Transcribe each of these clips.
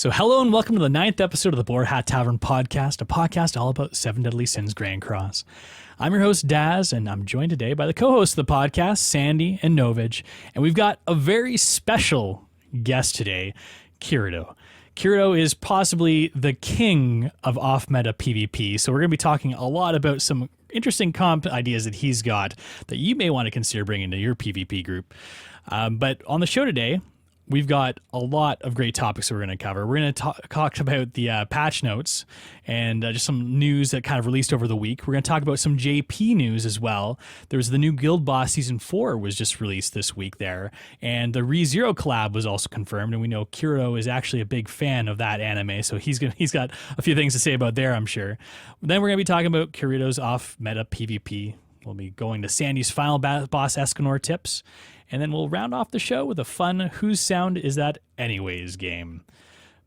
So hello and welcome to the 9th episode of the Boar Hat Tavern Podcast, a podcast all about 7 Deadly Sins Grand Cross. I'm your host, Daz, and I'm joined today by the co-hosts of the podcast, Sandyy and Novage, and we've got a very special guest today, Kirito. Kirito is possibly the king of off-meta PvP, so we're going to be talking a lot about some interesting comp ideas that he's got that you may want to consider bringing to your PvP group. But on the show today, we've got a lot of great topics that we're going to cover. We're going to talk about the patch notes and just some news that kind of released over the week. We're going to talk about some JP news as well. There's the new Guild Boss Season 4 was just released this week there. And the ReZero collab was also confirmed. And we know Kirito is actually a big fan of that anime. So he's got a few things to say about there, I'm sure. Then we're going to be talking about Kirito's off-meta PvP. We'll be going to Sandy's Final Boss Escanor tips. And then we'll round off the show with a fun Whose Sound Is That Anyways game.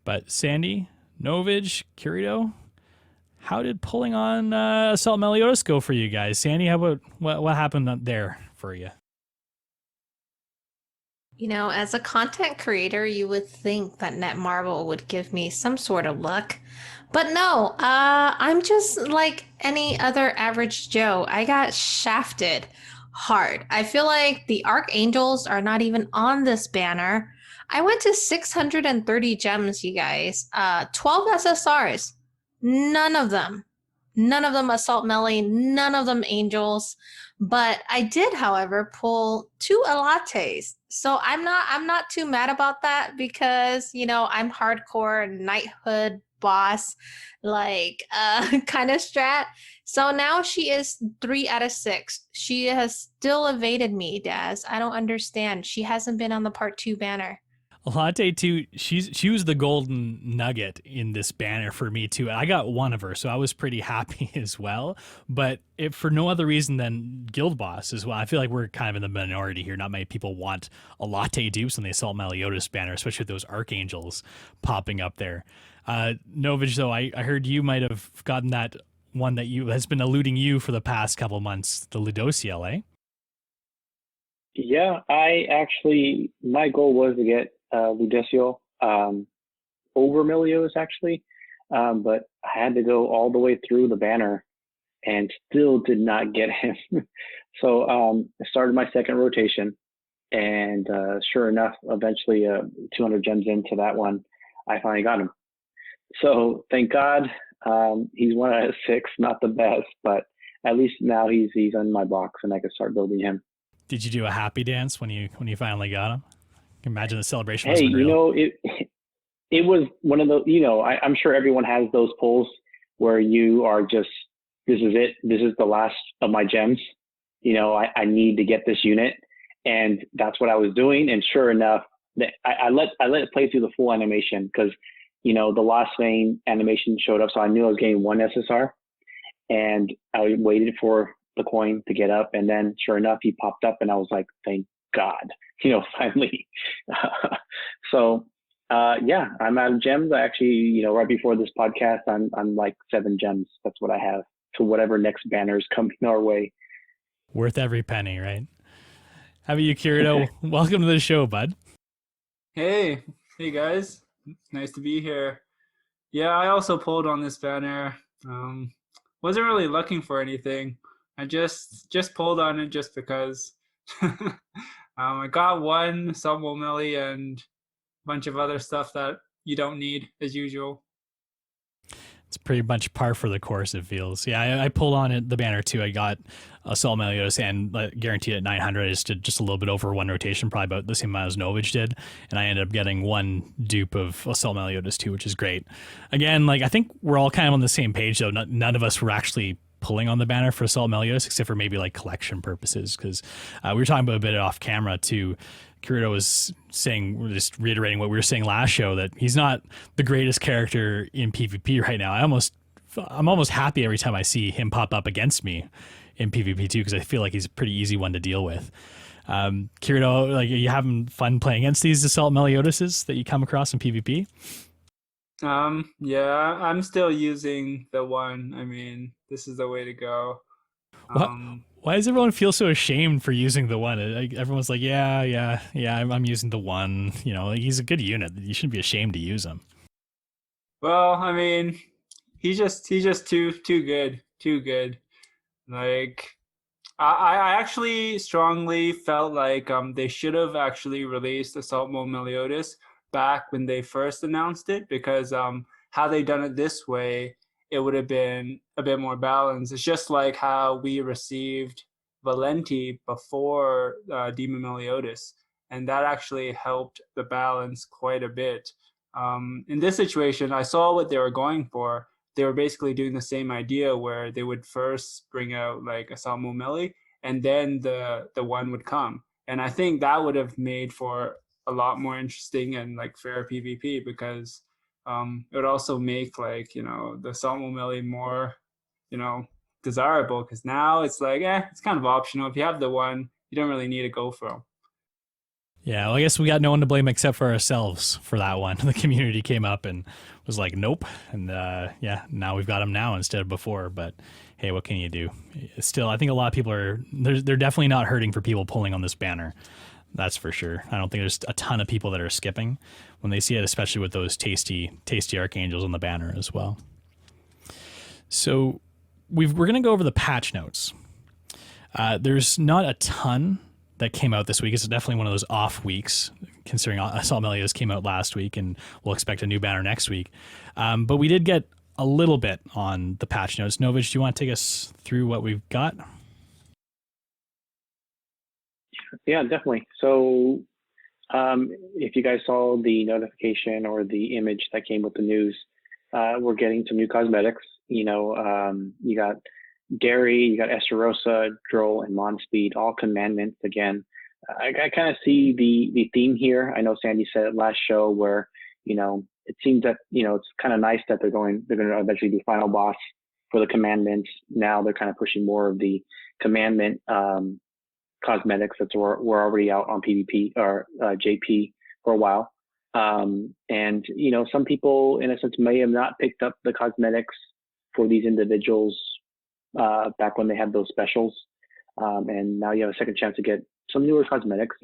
But Sandyy, Novage, Kirito, how did pulling on Assault Meliodas go for you guys? Sandyy, how about what happened there for you? You know, as a content creator, you would think that Netmarble would give me some sort of luck. But no, I'm just like any other average Joe. I got shafted hard. I feel like the Archangels are not even on this banner. I went to 630 gems, you guys. 12 SSRs. None of them Assault Melee, none of them Angels. But I did, however, pull 2 Alates. So I'm not too mad about that because, you know, I'm hardcore knighthood boss kind of strat. So now she is 3 out of 6. She has still evaded me, Daz. I don't understand. She hasn't been on the part 2 banner. Alate too, she was the golden nugget in this banner for me too. I got one of her, so I was pretty happy as well. But if for no other reason than Guild Boss as well, I feel like we're kind of in the minority here. Not many people want Alate dupes on the Assault Meliodas banner, especially with those Archangels popping up there. Novage, though, I heard you might have gotten that one that has been eluding you for the past couple months, the Ludociel, eh? Yeah, my goal was to get Ludociel over Meliodas actually, but I had to go all the way through the banner and still did not get him. So I started my second rotation, and sure enough, eventually 200 gems into that one, I finally got him. So thank God, he's 1 out of 6, not the best, but at least now he's on my box and I can start building him. Did you do a happy dance when you finally got him? Imagine the celebration was Hey, unreal. you know, it was one of those, you know, I'm sure everyone has those pulls where you are just, this is it. This is the last of my gems. You know, I need to get this unit. And that's what I was doing. And sure enough, I let it play through the full animation because, you know, the Lost Vein animation showed up. So I knew I was getting 1 SSR. And I waited for the coin to get up. And then sure enough, he popped up and I was like, thank God, you know, finally. So yeah, I'm out of gems. I actually, you know, right before this podcast, I'm like 7 gems. That's what I have to whatever next banner is coming our way. Worth every penny, right? How about you, Kirito? Welcome to the show, bud. Hey guys. Nice to be here. Yeah, I also pulled on this banner. Wasn't really looking for anything. I just pulled on it just because. I got 1 Subwell Melee and a bunch of other stuff that you don't need as usual. It's pretty much par for the course, it feels. Yeah, I pulled on it, the banner too. I got Assault Meliodas and guaranteed at 900. I just did just a little bit over 1 rotation, probably about the same amount as Novage did. And I ended up getting 1 dupe of Assault Meliodas too, which is great. Again, I think we're all kind of on the same page though. None of us were actually pulling on the banner for Assault Meliodas except for maybe collection purposes, because we were talking about a bit off camera too. Kirito was saying, we're just reiterating what we were saying last show, that he's not the greatest character in PvP right now. I'm almost happy every time I see him pop up against me in PvP too, because I feel like he's a pretty easy one to deal with. Kirito, are you having fun playing against these Assault Meliodases that you come across in PvP? Yeah, I'm still using the 1. I mean, this is the way to go. Why does everyone feel so ashamed for using the 1? Everyone's like, yeah, I'm using the 1. You know, he's a good unit. You shouldn't be ashamed to use him. Well, I mean, he's just too good, too good. Like I actually strongly felt like they should have actually released Assault Mode Meliodas back when they first announced it, because had they done it this way, it would have been a bit more balanced. It's just like how we received Valenti before Demon Meliodas, and that actually helped the balance quite a bit. In this situation, I saw what they were going for. They were basically doing the same idea where they would first bring out like Assault Mode Melee, and then the one would come. And I think that would have made for a lot more interesting and like fair PvP, because it would also make like, you know, the Assault Mode Melee more, you know, desirable, because now it's like, it's kind of optional. If you have the one, you don't really need to go for them. Yeah, well, I guess we got no one to blame except for ourselves for that one. The community came up and was like, nope. And now we've got them now instead of before. But hey, what can you do? Still, I think a lot of people they're definitely not hurting for people pulling on this banner. That's for sure. I don't think there's a ton of people that are skipping when they see it, especially with those tasty archangels on the banner as well. So we're going to go over the patch notes. There's not a ton that came out this week. It's definitely one of those off weeks, considering Assault Meliodas came out last week, and we'll expect a new banner next week. But we did get a little bit on the patch notes. Novage, do you want to take us through what we've got? Yeah, definitely. So if you guys saw the notification or the image that came with the news, we're getting some new cosmetics. You got Dairy, you got Esterosa, Droll, and Monspeed, all commandments again. I kind of see the theme here. I know Sandy said it last show where, it seems that, it's kind of nice that they're going to eventually do Final Boss for the commandments. Now they're kind of pushing more of the commandment cosmetics that were already out on PvP or JP for a while. And some people, in a sense, may have not picked up the cosmetics for these individuals back when they had those specials, and now you have a second chance to get some newer cosmetics.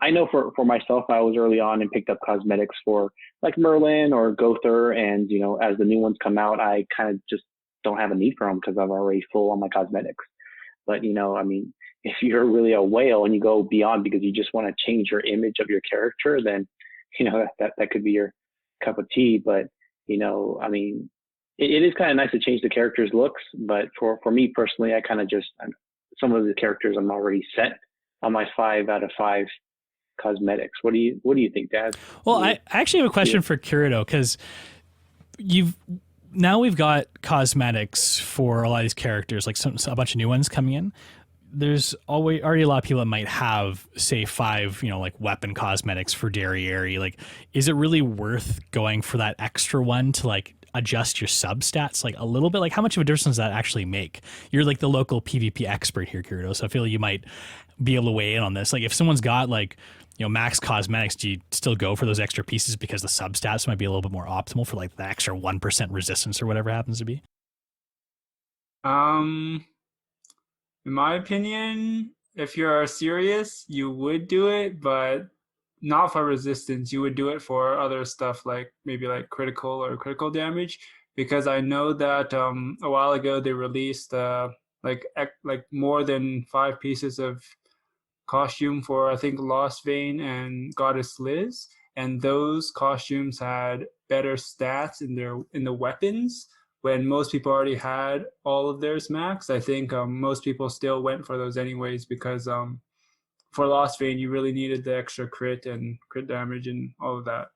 I know for myself, I was early on and picked up cosmetics for like Merlin or Gother, and as the new ones come out, I kind of just don't have a need for them because I'm already full on my cosmetics. But if you're really a whale and you go beyond because you just want to change your image of your character, then that could be your cup of tea. But it is kind of nice to change the character's looks, but for me personally, I kind of just, some of the characters I'm already set on my 5 out of 5 cosmetics. What do you think, Dad? Well, I actually have a question for Kirito, because we've got cosmetics for a lot of these characters, like a bunch of new ones coming in. There's already a lot of people that might have, say, 5, like weapon cosmetics for Dairy. Like, is it really worth going for that extra one to like adjust your sub stats like a little bit? Like, how much of a difference does that actually make? You're like the local PvP expert here, Kirito, so I feel like you might be able to weigh in on this. Like, if someone's got like, max cosmetics, do you still go for those extra pieces because the sub stats might be a little bit more optimal for like the extra 1% resistance or whatever happens to be? In my opinion, if you're serious, you would do it, but not for resistance. You would do it for other stuff, like maybe like critical damage, because I know that a while ago they released like more than 5 pieces of costume for, I think, Lost Vein and Goddess Liz, and those costumes had better stats in the weapons when most people already had all of theirs max. I think most people still went for those anyways, because for Lost Vein, you really needed the extra crit and crit damage and all of that.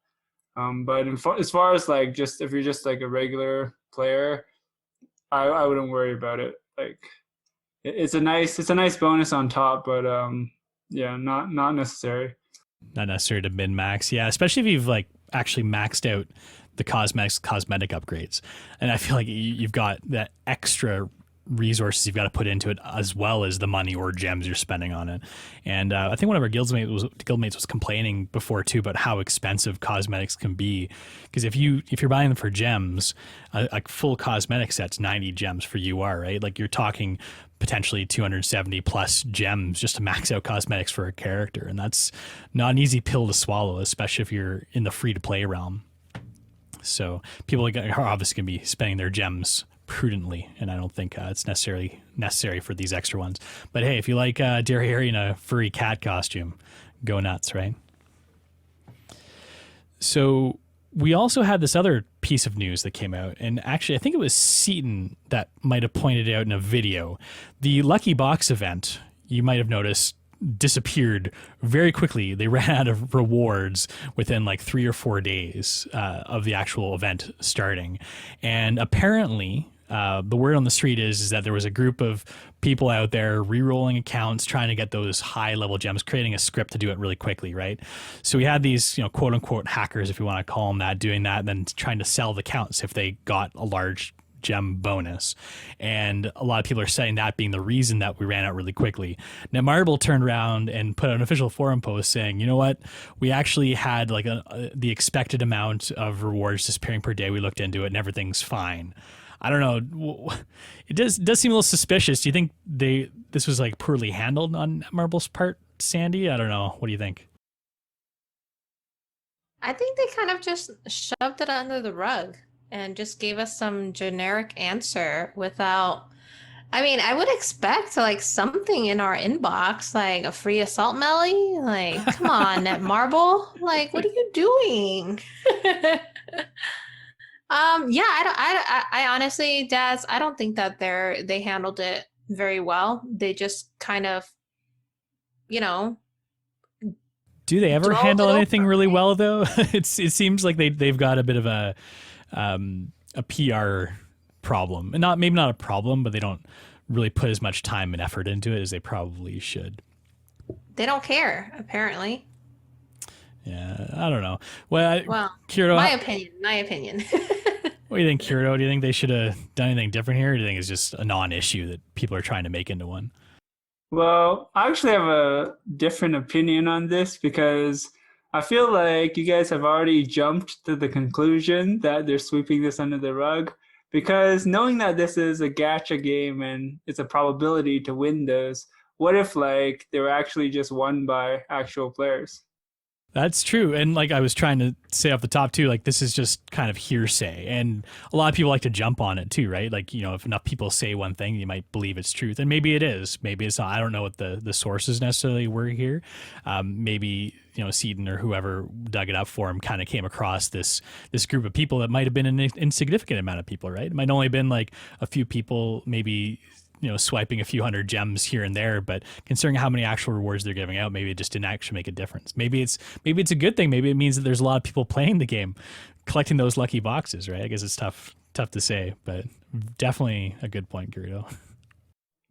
But as far as like, just if you're just like a regular player, I wouldn't worry about it. Like, it's a nice bonus on top, but not necessary. Not necessary to min max, yeah. Especially if you've like actually maxed out the cosmetic upgrades, and I feel like you've got that extra resources you've got to put into it, as well as the money or gems you're spending on it. And I think one of our guildmates was complaining before too about how expensive cosmetics can be, because if you're buying them for gems, a full cosmetic set's 90 gems for UR, right? Like, you're talking potentially 270 plus gems just to max out cosmetics for a character, and that's not an easy pill to swallow, especially if you're in the free to play realm. So people are obviously going to be spending their gems prudently, and I don't think it's necessary for these extra ones. But hey, if you like Derry Harry in a furry cat costume, go nuts, right? So we also had this other piece of news that came out, and actually I think it was Seaton that might have pointed it out in a video. The Lucky Box event, you might have noticed, disappeared very quickly. They ran out of rewards within like 3 or 4 days of the actual event starting. And apparently the word on the street is that there was a group of people out there re-rolling accounts, trying to get those high level gems, creating a script to do it really quickly, right? So we had these, quote unquote hackers, if you want to call them that, doing that, and then trying to sell the accounts if they got a large gem bonus. And a lot of people are saying that being the reason that we ran out really quickly. Netmarble turned around and put out an official forum post saying, you know what, we actually had like the expected amount of rewards disappearing per day. We looked into it and everything's fine. I don't know. It does seem a little suspicious. Do you think this was like poorly handled on Netmarble's part, Sandy? I don't know. What do you think? I think they kind of just shoved it under the rug and just gave us some generic answer without. I mean, I would expect like something in our inbox, like a free assault melee. Like, come on, Netmarble. Like, what are you doing? Yeah, I honestly, Daz, I don't think that they handled it very well. They just kind of, Do they ever handle anything really well though? It seems like they've got a bit of a PR problem, and maybe not a problem, but they don't really put as much time and effort into it as they probably should. They don't care, apparently. Yeah, I don't know. Well, Kirito, my opinion. What do you think, Kirito? Do you think they should have done anything different here, or do you think it's just a non-issue that people are trying to make into one? Well, I actually have a different opinion on this because I feel like you guys have already jumped to the conclusion that they're sweeping this under the rug, because knowing that this is a gacha game and it's a probability to win those, what if like they were actually just won by actual players? That's true. And like I was trying to say off the top too, like this is just kind of hearsay. And a lot of people like to jump on it too, right? Like, if enough people say one thing, you might believe it's truth. And maybe it is. Maybe it's not. I don't know what the sources necessarily were here. Maybe, Seaton or whoever dug it up for him kind of came across this group of people that might have been an insignificant amount of people, right? It might only have been like a few people, maybe swiping a few hundred gems here and there, but considering how many actual rewards they're giving out, maybe it just didn't actually make a difference. Maybe it's a good thing. Maybe it means that there's a lot of people playing the game, collecting those lucky boxes, right? I guess it's tough to say, but definitely a good point, Kirito.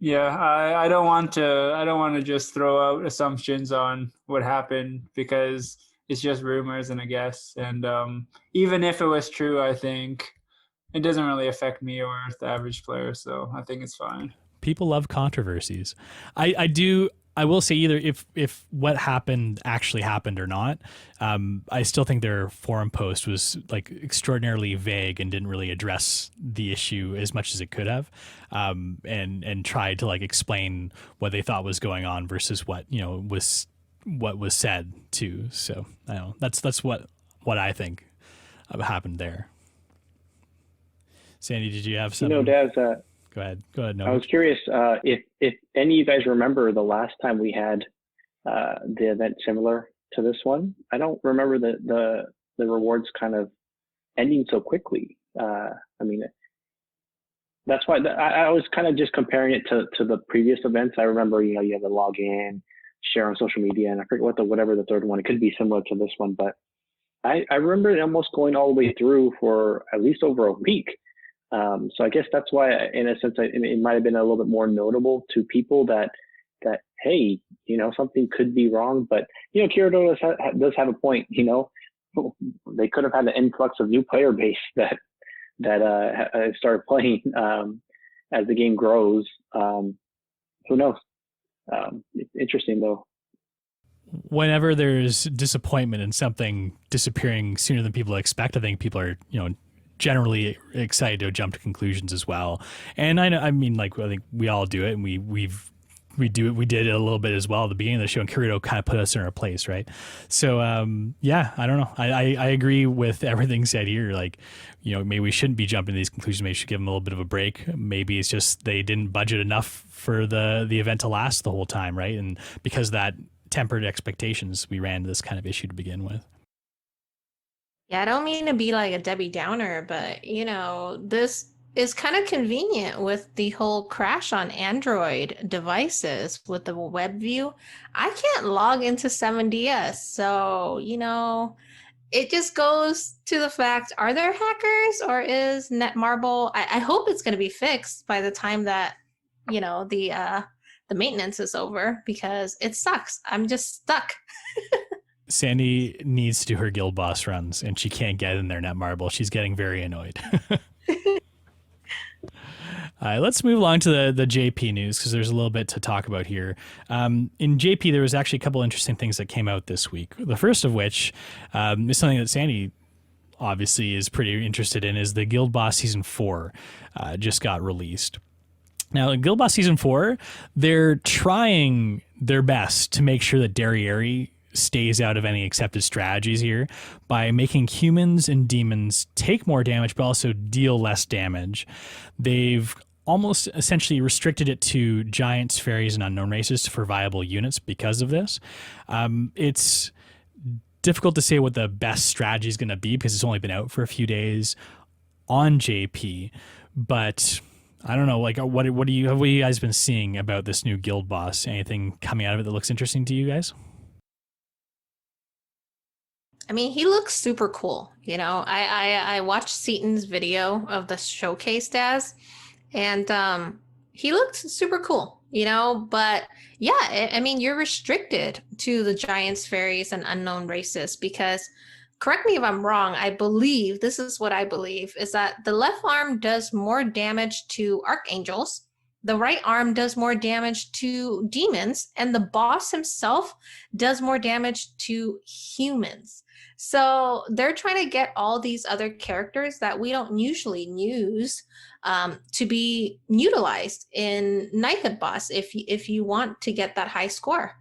Yeah, I don't want to just throw out assumptions on what happened because it's just rumors and a guess. And even if it was true, I think it doesn't really affect me or the average player, so I think it's fine. People love controversies. I will say either if what happened actually happened or not, I still think their forum post was like extraordinarily vague and didn't really address the issue as much as it could have, and tried to like explain what they thought was going on versus what was said too. So I don't know. That's what I think happened there. Sandy, did you have something? Daz, Go ahead. No. I was curious if any of you guys remember the last time we had the event similar to this one. I don't remember the rewards kind of ending so quickly. I mean, that's why I was kind of just comparing it to the previous events. I remember, you had to log in, share on social media, and I forget whatever the third one. It could be similar to this one, but I remember it almost going all the way through for at least over a week. So I guess that's why, in a sense, it might have been a little bit more notable to people that hey, something could be wrong. But Kirito does have a point. They could have had an influx of new player base that started playing as the game grows. Who knows? It's interesting though. Whenever there's disappointment in something disappearing sooner than people expect, I think people are generally excited to jump to conclusions as well. And I mean, like, I think we all do it, and we've we did it a little bit as well at the beginning of the show, and Kirito kind of put us in our place, right? So yeah, I don't know. I agree with everything said here. Like, maybe we shouldn't be jumping to these conclusions. Maybe we should give them a little bit of a break. Maybe it's just they didn't budget enough for the event to last the whole time, right? And because of that tempered expectations, we ran into this kind of issue to begin with. Yeah, I don't mean to be like a Debbie Downer, but this is kind of convenient with the whole crash on Android devices with the web view. I can't log into 7DS, so it just goes to the fact: are there hackers, or is Netmarble? I hope it's going to be fixed by the time that the maintenance is over, because it sucks. I'm just stuck. Sandy needs to do her guild boss runs, and she can't get in there Netmarble. She's getting very annoyed. All right, let's move along to the JP news, because there's a little bit to talk about here. In JP, there was actually a couple interesting things that came out this week. The first of which is something that Sandy obviously is pretty interested in, is the Guild Boss Season 4 just got released. Now, in Guild Boss Season 4, they're trying their best to make sure that Derriere stays out of any accepted strategies here by making humans and demons take more damage but also deal less damage. They've almost essentially restricted it to giants, fairies, and unknown races for viable units because of this. It's difficult to say what the best strategy is going to be because it's only been out for a few days on JP, but I don't know, like what have you guys been seeing about this new guild boss? Anything coming out of it that looks interesting to you guys? I mean, he looks super cool. I watched Seaton's video of the showcase Daz, and he looked super cool, but yeah, I mean, you're restricted to the giants, fairies, and unknown races because, correct me if I'm wrong, this is what I believe, is that the left arm does more damage to archangels, the right arm does more damage to demons, and the boss himself does more damage to humans. So they're trying to get all these other characters that we don't usually use to be utilized in Knighthood Boss if you want to get that high score.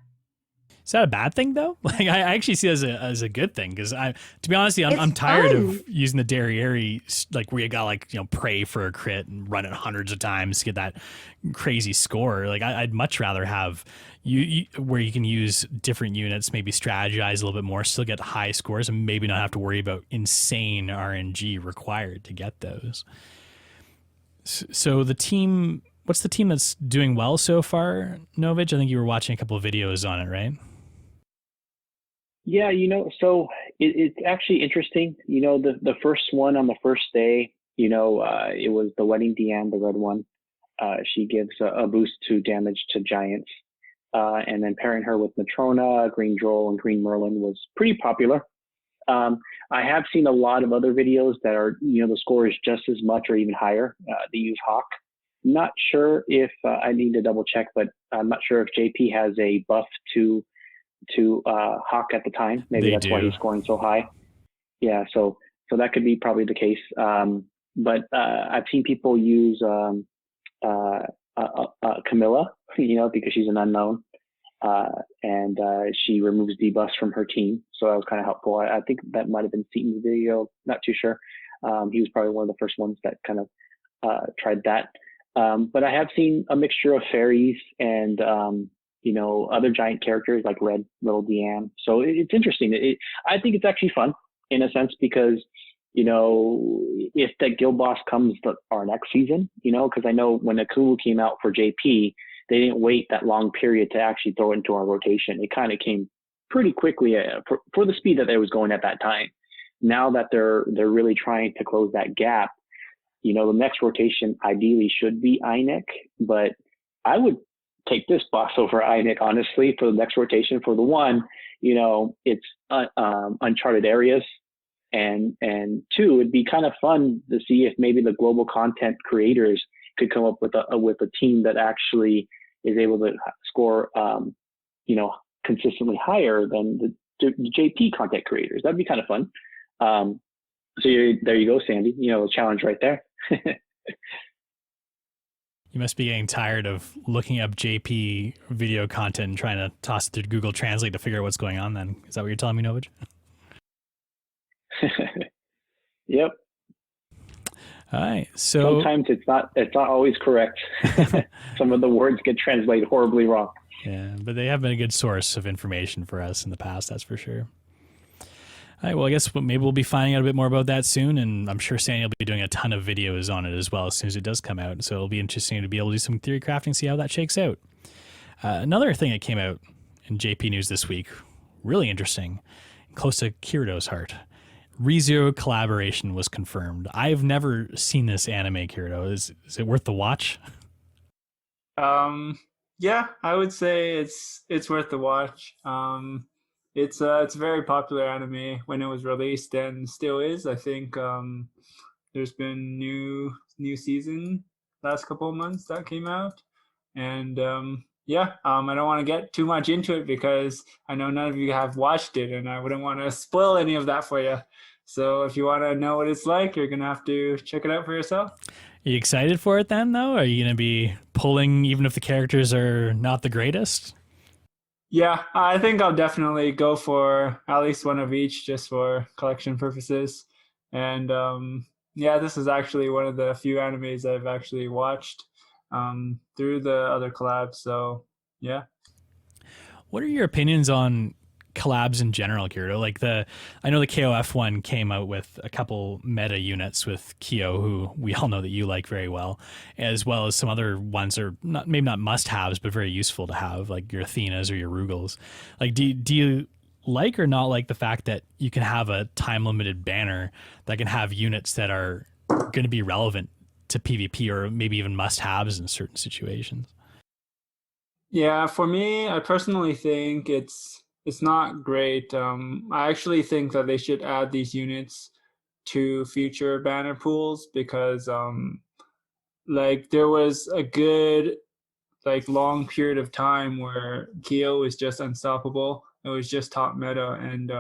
Is that a bad thing though? Like I actually see it as a good thing, because to be honest, I'm tired of using the Derriere, like where you got pray for a crit and run it hundreds of times to get that crazy score. Like I'd much rather have you where you can use different units, maybe strategize a little bit more, still get high scores, and maybe not have to worry about insane RNG required to get those. So what's the team that's doing well so far, Novage? I think you were watching a couple of videos on it, right? Yeah, so it's actually interesting. The first one on the first day, it was the Wedding Deanne, the red one. She gives a boost to damage to giants. And then pairing her with Matrona, Green Droll, and Green Merlin was pretty popular. I have seen a lot of other videos that are, the score is just as much or even higher. They use Hawk. Not sure if I need to double check, but I'm not sure if JP has a buff to Hawk at the time. Maybe that's why he's scoring so high. Yeah, so that could be probably the case. But I've seen people use Camilla, because she's an unknown, and she removes debuffs from her team. So that was kind of helpful. I think that might have been Seaton's video. Not too sure. He was probably one of the first ones that kind of tried that. But I have seen a mixture of fairies and, other giant characters like Red Little Deanne. So it's interesting. I think it's actually fun in a sense because, if the guild boss comes our next season, because I know when Akulu came out for JP, they didn't wait that long period to actually throw it into our rotation. It kind of came pretty quickly for the speed that they was going at that time. Now that they're really trying to close that gap, the next rotation ideally should be Einik, but I would take this boss over Einik, honestly, for the next rotation. For the one, it's uncharted areas, and two, it'd be kind of fun to see if maybe the global content creators could come up with a team that actually is able to score, consistently higher than the JP content creators. That'd be kind of fun. So there you go, Sandy. A challenge right there. You must be getting tired of looking up JP video content and trying to toss it through Google Translate to figure out what's going on then. Is that what you're telling me, Novage? Yep. All right. So sometimes it's not always correct. Some of the words get translated horribly wrong. Yeah, but they have been a good source of information for us in the past, that's for sure. All right, well, I guess maybe we'll be finding out a bit more about that soon, and I'm sure Sandy will be doing a ton of videos on it as well as soon as it does come out. So it'll be interesting to be able to do some theory crafting, see how that shakes out. Another thing that came out in JP News this week, really interesting, close to Kirito's heart. ReZero collaboration was confirmed. I've never seen this anime, Kirito. Is it worth the watch? Yeah, I would say it's worth the watch. It's a very popular anime when it was released and still is. I think there's been new season last couple of months that came out, and I don't want to get too much into it because I know none of you have watched it, and I wouldn't want to spoil any of that for you. So if you want to know what it's like, you're gonna have to check it out for yourself. Are you excited for it then, though? Are you gonna be pulling even if the characters are not the greatest? Yeah, I think I'll definitely go for at least one of each just for collection purposes. And this is actually one of the few animes I've actually watched through the other collabs. So, yeah. What are your opinions on collabs in general, Kirito? Like I know the KOF one came out with a couple meta units with Kyo, who we all know that you like very well as some other ones are maybe not must-haves, but very useful to have, like your Athenas or your Rugals. Like, do you like or not like the fact that you can have a time-limited banner that can have units that are going to be relevant to PvP or maybe even must-haves in certain situations? Yeah, for me, I personally think it's not great. I actually think that they should add these units to future banner pools because there was a good long period of time where Kyo was just unstoppable. It was just top meta, and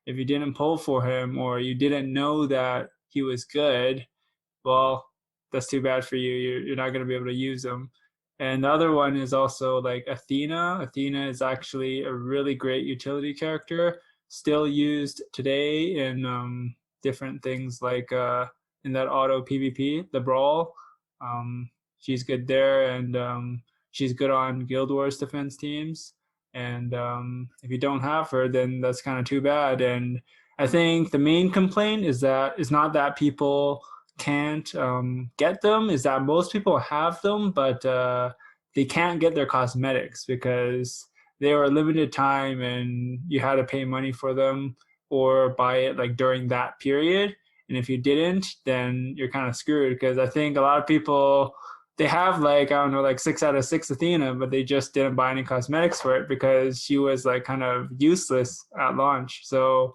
if you didn't pull for him or you didn't know that he was good, well, that's too bad for you. You're not going to be able to use him. And the other one is also like Athena. Athena is actually a really great utility character, still used today in different things like in that auto PvP, the Brawl. She's good there, and she's good on Guild Wars defense teams. And if you don't have her, then that's kind of too bad. And I think the main complaint is not that people can't get them, is that most people have them, but they can't get their cosmetics because they were a limited time and you had to pay money for them or buy it during that period. And if you didn't, then you're kind of screwed, because I think a lot of people, they have 6 out of 6 Athena, but they just didn't buy any cosmetics for it because she was kind of useless at launch. So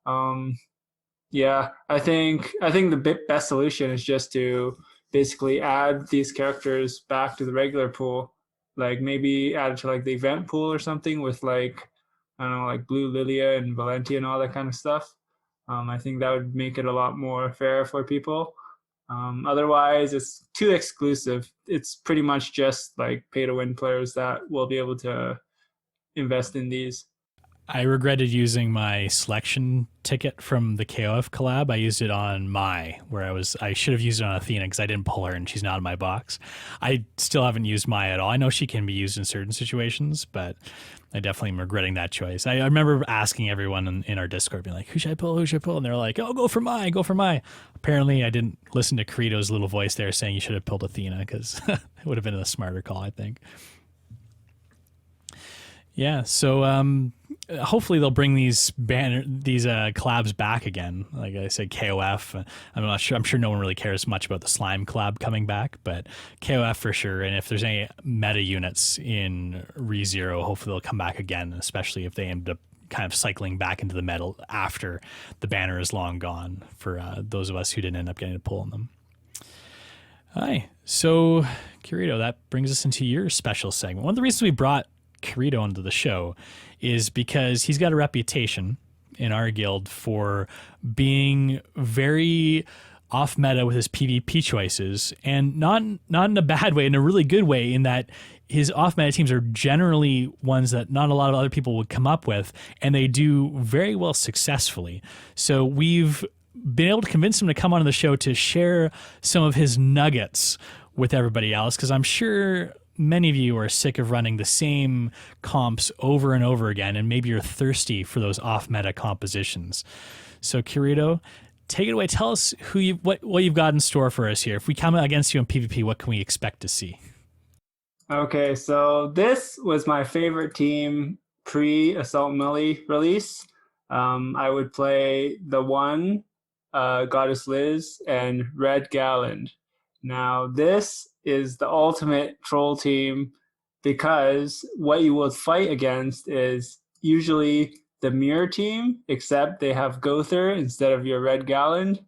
I think the best solution is just to basically add these characters back to the regular pool, maybe add it to the event pool or something with Blue Lilia and Valentia and all that kind of stuff. I think that would make it a lot more fair for people. Otherwise, it's too exclusive. It's pretty much just pay to win players that will be able to invest in these. I regretted using my selection ticket from the KOF collab. I used it on where I should have used it on Athena because I didn't pull her and she's not in my box. I still haven't used Mai at all. I know she can be used in certain situations, but I definitely am regretting that choice. I remember asking everyone in our Discord, being like, who should I pull? Who should I pull? And they're like, oh, go for Mai. Apparently, I didn't listen to Kirito's little voice there saying you should have pulled Athena, because it would have been a smarter call, I think. Yeah, so hopefully they'll bring these collabs back again. Like I said, KOF. I'm not sure. I'm sure no one really cares much about the slime collab coming back, but KOF for sure. And if there's any meta units in ReZero, hopefully they'll come back again, especially if they end up kind of cycling back into the meta after the banner is long gone, for those of us who didn't end up getting to pull in them. Hi. So, Kirito, that brings us into your special segment. One of the reasons we brought Kirito onto the show is because he's got a reputation in our guild for being very off meta with his PvP choices, and not in a bad way, in a really good way, in that his off meta teams are generally ones that not a lot of other people would come up with, and they do very well successfully. So we've been able to convince him to come on the show to share some of his nuggets with everybody else, because I'm sure many of you are sick of running the same comps over and over again, and maybe you're thirsty for those off-meta compositions. So Kirito, take it away. Tell us what you've got in store for us here. If we come against you in PvP, what can we expect to see? Okay, so this was my favorite team pre-Assault Melee release. I would play the one, Goddess Liz, and Red Galland. Now, this is the ultimate troll team because what you will fight against is usually the mirror team, except they have Gother instead of your Red Galland.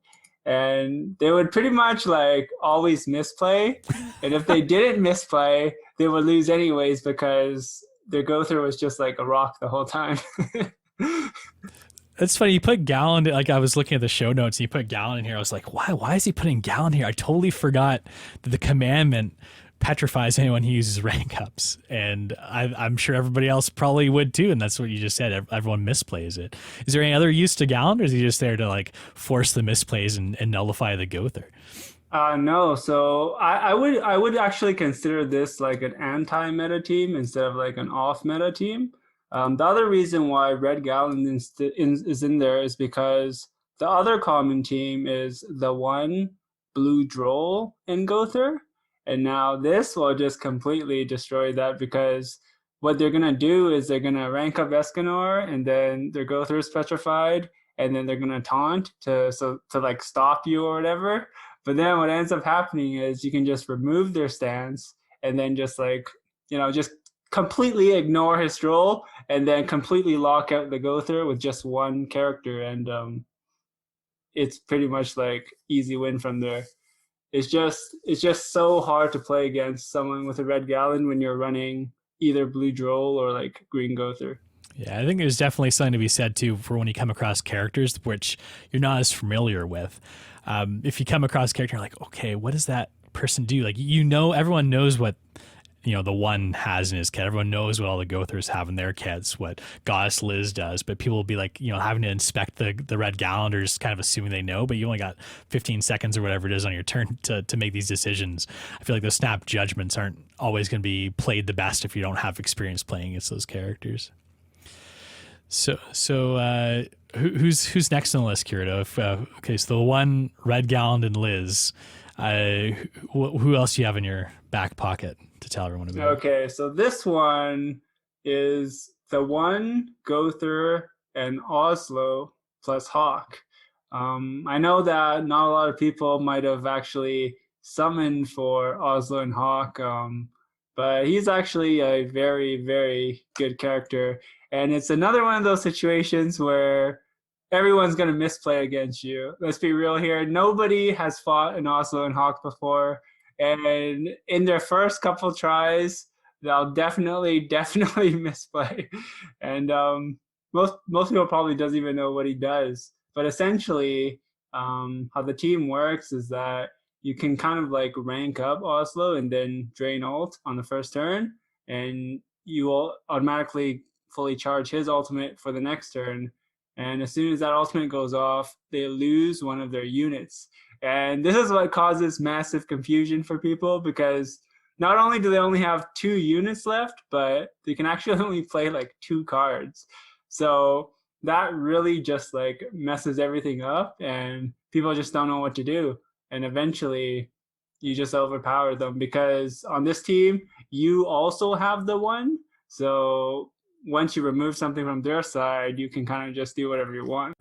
And they would pretty much like always misplay. And if they didn't misplay, they would lose anyways because their Gother was just like a rock the whole time. It's funny, you put Galland, like I was looking at the show notes and you put Galland in here. I was like, why is he putting Galland here? I totally forgot that the commandment petrifies anyone who uses rank ups. And I'm sure everybody else probably would too. And that's what you just said. Everyone misplays it. Is there any other use to Galland, or is he just there to like force the misplays and nullify the Gother? No, so I would actually consider this like an anti-meta team instead of like an off-meta team. The other reason why Red Galland is in there is because the other common team is the one Blue Droll and Gother. And now this will just completely destroy that because what they're going to do is they're going to rank up Escanor and then their Gother is petrified and then they're going to taunt to like stop you or whatever. But then what ends up happening is you can just remove their stance and then just like, just completely ignore his Droll and then completely lock out the Gother with just one character. And it's pretty much like easy win from there. It's just so hard to play against someone with a Red Galland when you're running either Blue Droll or like Green Gother. Yeah, I think there's definitely something to be said too for when you come across characters which you're not as familiar with. If you come across a character, you're like, okay, what does that person do? Like, everyone knows what the one has in his kit. Everyone knows what all the Gothers have in their kits, what Goddess Liz does, but people will be like, having to inspect the Red Galland or just kind of assuming they know, but you only got 15 seconds or whatever it is on your turn to make these decisions. I feel like those snap judgments aren't always going to be played the best if you don't have experience playing against those characters. So who's next on the list, Kirito? Okay, so the one, Red Galland and Liz. Who else do you have in your back pocket to tell everyone about? Okay, so this one is the one Gother and Oslo plus Hawk. I know that not a lot of people might have actually summoned for Oslo and Hawk, but he's actually a very, very good character. And it's another one of those situations where everyone's going to misplay against you. Let's be real here. Nobody has fought an Oslo and Hawk before. And in their first couple tries, they'll definitely misplay. And most people probably doesn't even know what he does. But essentially, how the team works is that you can kind of like rank up Oslo and then drain ult on the first turn. And you will automatically fully charge his ultimate for the next turn. And as soon as that ultimate goes off, they lose one of their units. And this is what causes massive confusion for people because not only do they only have 2 units left, but they can actually only play like 2 cards. So that really just like messes everything up and people just don't know what to do. And eventually you just overpower them because on this team, you also have the one. So once you remove something from their side, you can kind of just do whatever you want.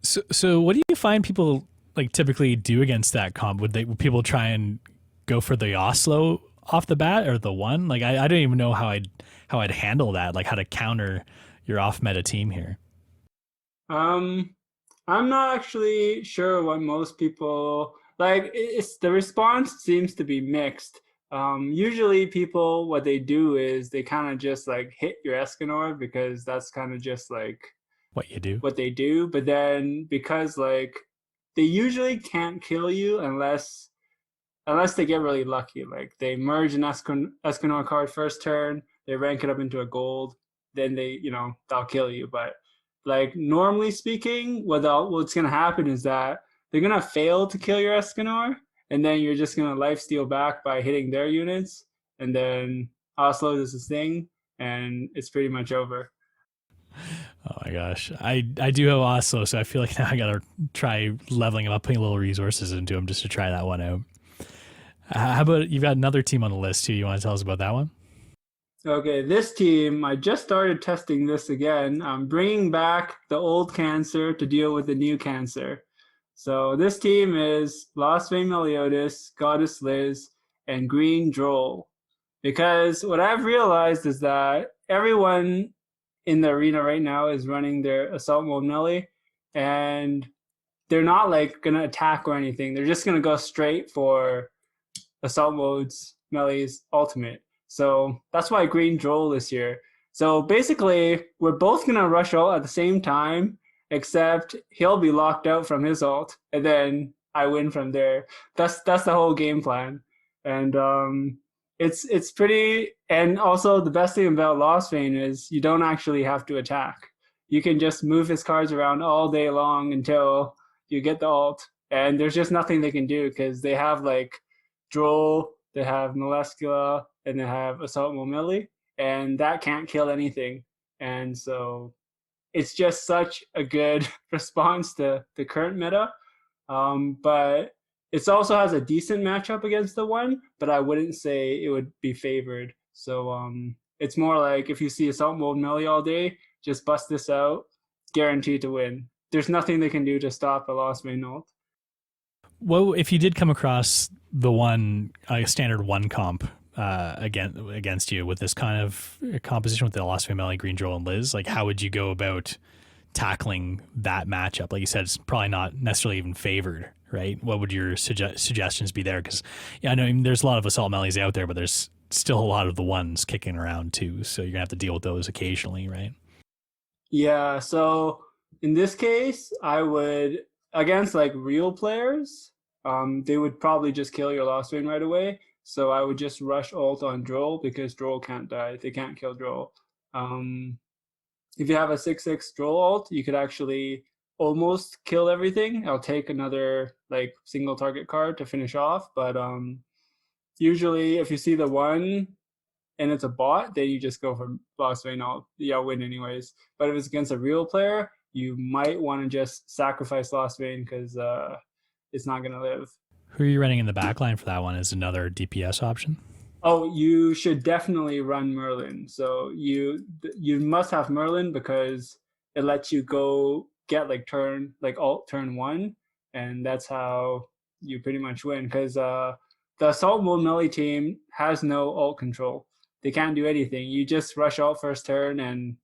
So what do you find people like typically do against that comp? Would people try and go for the Oslo off the bat or the one? Like I don't even know how I'd handle that, like how to counter your off meta team here. I'm not actually sure what most people like. It's the response seems to be mixed. Usually people, what they do is they kind of just like hit your Escanor because that's kind of just like what they do. But then because like they usually can't kill you unless they get really lucky. Like they merge an Escanor card first turn, they rank it up into a gold, then they'll kill you. But like normally speaking, what's gonna happen is that they're gonna fail to kill your Escanor, and then you're just gonna lifesteal back by hitting their units, and then Oslo does this thing, and it's pretty much over. Oh my gosh. I do have Oslo, so I feel like now I gotta try leveling him up, putting a little resources into him just to try that one out. How about you've got another team on the list too? You want to tell us about that one? Okay, this team, I just started testing this again. I'm bringing back the old cancer to deal with the new cancer. So this team is Lost Vein Meliodas, Goddess Liz, and Green Droll. Because what I've realized is that everyone in the arena right now is running their Assault Mode Melee, and they're not like going to attack or anything. They're just going to go straight for Assault Mode's Melee's ultimate. So that's why Green Droll is here. So basically, we're both going to rush ult at the same time, except he'll be locked out from his ult, and then I win from there. That's the whole game plan. And it's pretty, and also the best thing about Lost Vein is you don't actually have to attack. You can just move his cards around all day long until you get the ult, and there's just nothing they can do because they have like Droll, they have Moleskula, and they have Assault Mode Melee, and that can't kill anything. And so it's just such a good response to the current meta. But it also has a decent matchup against the one, but I wouldn't say it would be favored. So it's more like if you see Assault Mode Melee all day, just bust this out, guaranteed to win. There's nothing they can do to stop a Lost Vein ult. Well, if you did come across the one standard one comp against you with this kind of composition with the Lost Vein Melee, Green Droll, and Liz, like how would you go about tackling that matchup? Like you said, it's probably not necessarily even favored, right? What would your suggestions be there? Because I know there's a lot of Assault Melees out there, but there's still a lot of the ones kicking around too. So you're gonna have to deal with those occasionally, right? Yeah. So in this case, I would, against like real players, they would probably just kill your Lost Vein right away. So I would just rush ult on Droll because Droll can't die. They can't kill Droll. If you have a 6/6 Droll ult, you could actually almost kill everything. I'll take another like single target card to finish off. But usually if you see the one and it's a bot, then you just go for Lost Vein ult. You'll win anyways. But if it's against a real player, you might want to just sacrifice Lost Vein because it's not going to live. Who are you running in the backline for that one as another DPS option? Oh, you should definitely run Merlin. So you must have Merlin because it lets you go get like ult turn 1, and that's how you pretty much win. Because the Assault Mode Melee team has no ult control. They can't do anything. You just rush ult first turn and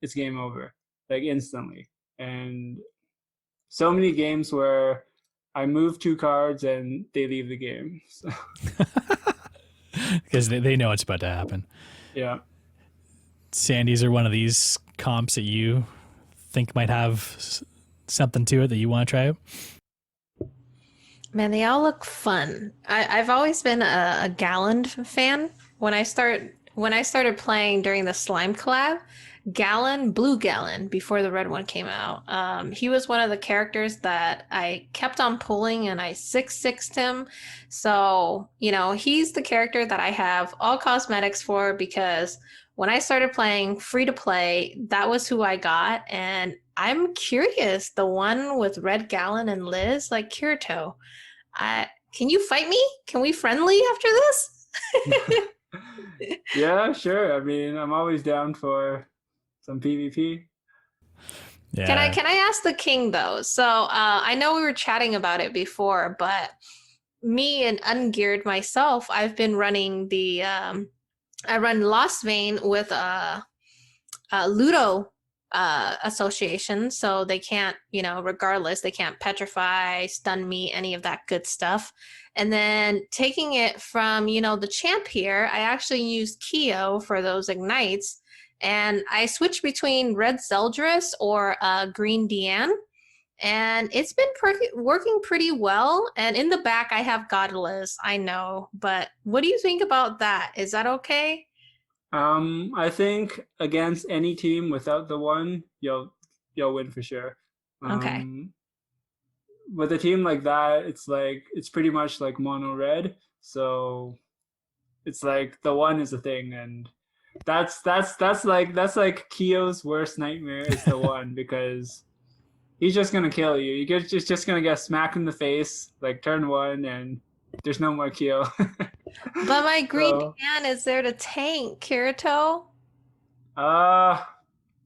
it's game over, like instantly. And so many games where I move 2 cards and they leave the game. So. Because they know it's about to happen. Yeah. Sandy's are one of these comps that you think might have something to it that you want to try out? Man, they all look fun. I've always been a Galland fan. When I started playing during the Slime collab, Blue Gallon, before the red one came out, he was one of the characters that I kept on pulling, and I 6/6'd him. So, he's the character that I have all cosmetics for, because when I started playing free to play, that was who I got. And I'm curious, the one with Red Gallon and Liz, like Kirito, can you fight me? Can we friendly after this? Yeah, sure. I mean, I'm always down for some PvP. Yeah. Can I ask the king though? So I know we were chatting about it before, but me and Ungeared myself, I've been running I run Lost Vein with Ludo association, so they can't, regardless, they can't petrify, stun me, any of that good stuff. And then taking it from, the champ here, I actually use Keo for those ignites. And I switch between Red Zeldris or Green Diane. and it's been working pretty well. And in the back, I have Godless, I know, but what do you think about that? Is that okay? I think against any team without the one, you'll win for sure. Okay. With a team like that, it's pretty much like mono red, so it's like the one is a thing, and that's like Kyo's worst nightmare is the one because he's just gonna kill you. You're just gonna get smacked in the face like turn one, and there's no more Kyo. But my green So, Dan is there to tank, Kirito. I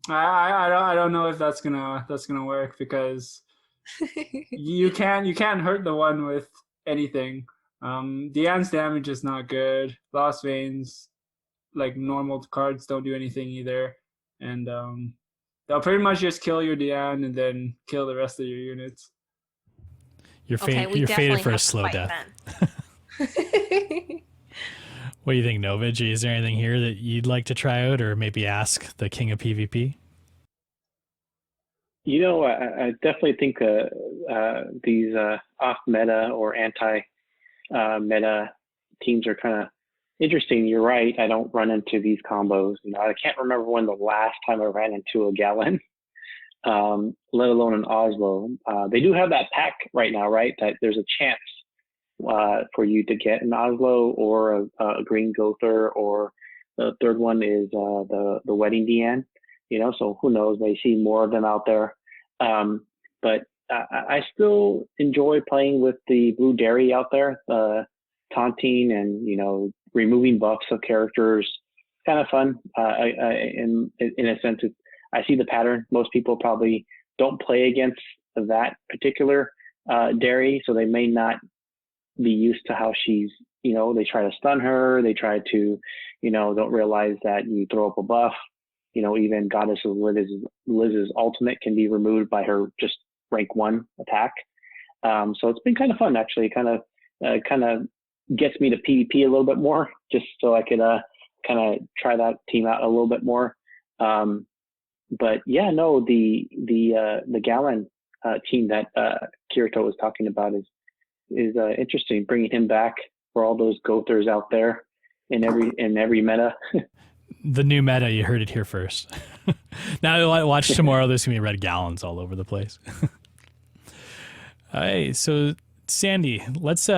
don't know if that's gonna work because you can't hurt the one with anything. Diane's damage is not good. Lost Veins, like normal cards, don't do anything either, and they'll pretty much just kill your Diane and then kill the rest of your units. You're Okay, we you're fated definitely for a have to slow fight death. then. What do you think, Novage? Is there anything here that you'd like to try out, or maybe ask the king of PvP? You know, I definitely think these off meta or anti meta teams are kind of interesting. You're right. I don't run into these combos. You know, I can't remember when the last time I ran into a Gallon, let alone an Oslo. They do have that pack right now, right? That there's a chance for you to get an Oslo or a green Gother, or the third one is the wedding Diane. You know, so who knows? May see more of them out there. But I still enjoy playing with the blue dairy out there, taunting and, you know, removing buffs of characters. Kind of fun. In a sense, I see the pattern. Most people probably don't play against that particular dairy, so they may not be used to how she's, you know, they try to stun her. They try to, you know, don't realize that you throw up a buff. You know, even Goddess of Liz's ultimate can be removed by her just rank 1 attack. So it's been kind of fun, actually. Kind of gets me to PvP a little bit more, just so I could kind of try that team out a little bit more. But yeah, no, the Gallon team that Kirito was talking about is interesting. Bringing him back for all those Gothers out there in every meta. The new meta, you heard it here first. Now watch tomorrow. There's gonna be red Gallons all over the place. All right, so Sandy, let's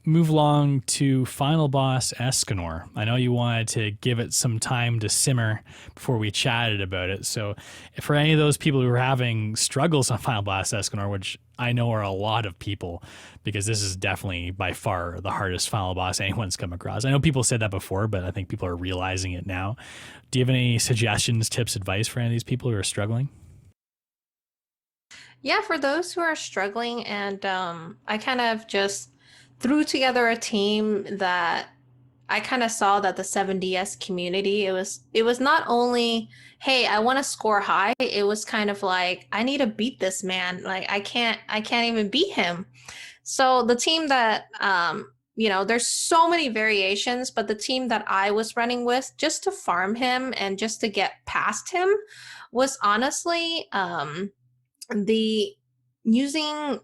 move along to Final Boss Escanor. I know you wanted to give it some time to simmer before we chatted about it. So for any of those people who are having struggles on Final Boss Escanor, which I know are a lot of people, because this is definitely by far the hardest final boss anyone's come across. I know people said that before, but I think people are realizing it now. Do you have any suggestions, tips, advice for any of these people who are struggling? Yeah, for those who are struggling, and I kind of just threw together a team that I kind of saw that the 7DS community, it was not only, hey, I want to score high, it was kind of like, I need to beat this man. Like I can't even beat him. So the team that you know, there's so many variations, but the team that I was running with just to farm him and just to get past him was honestly the using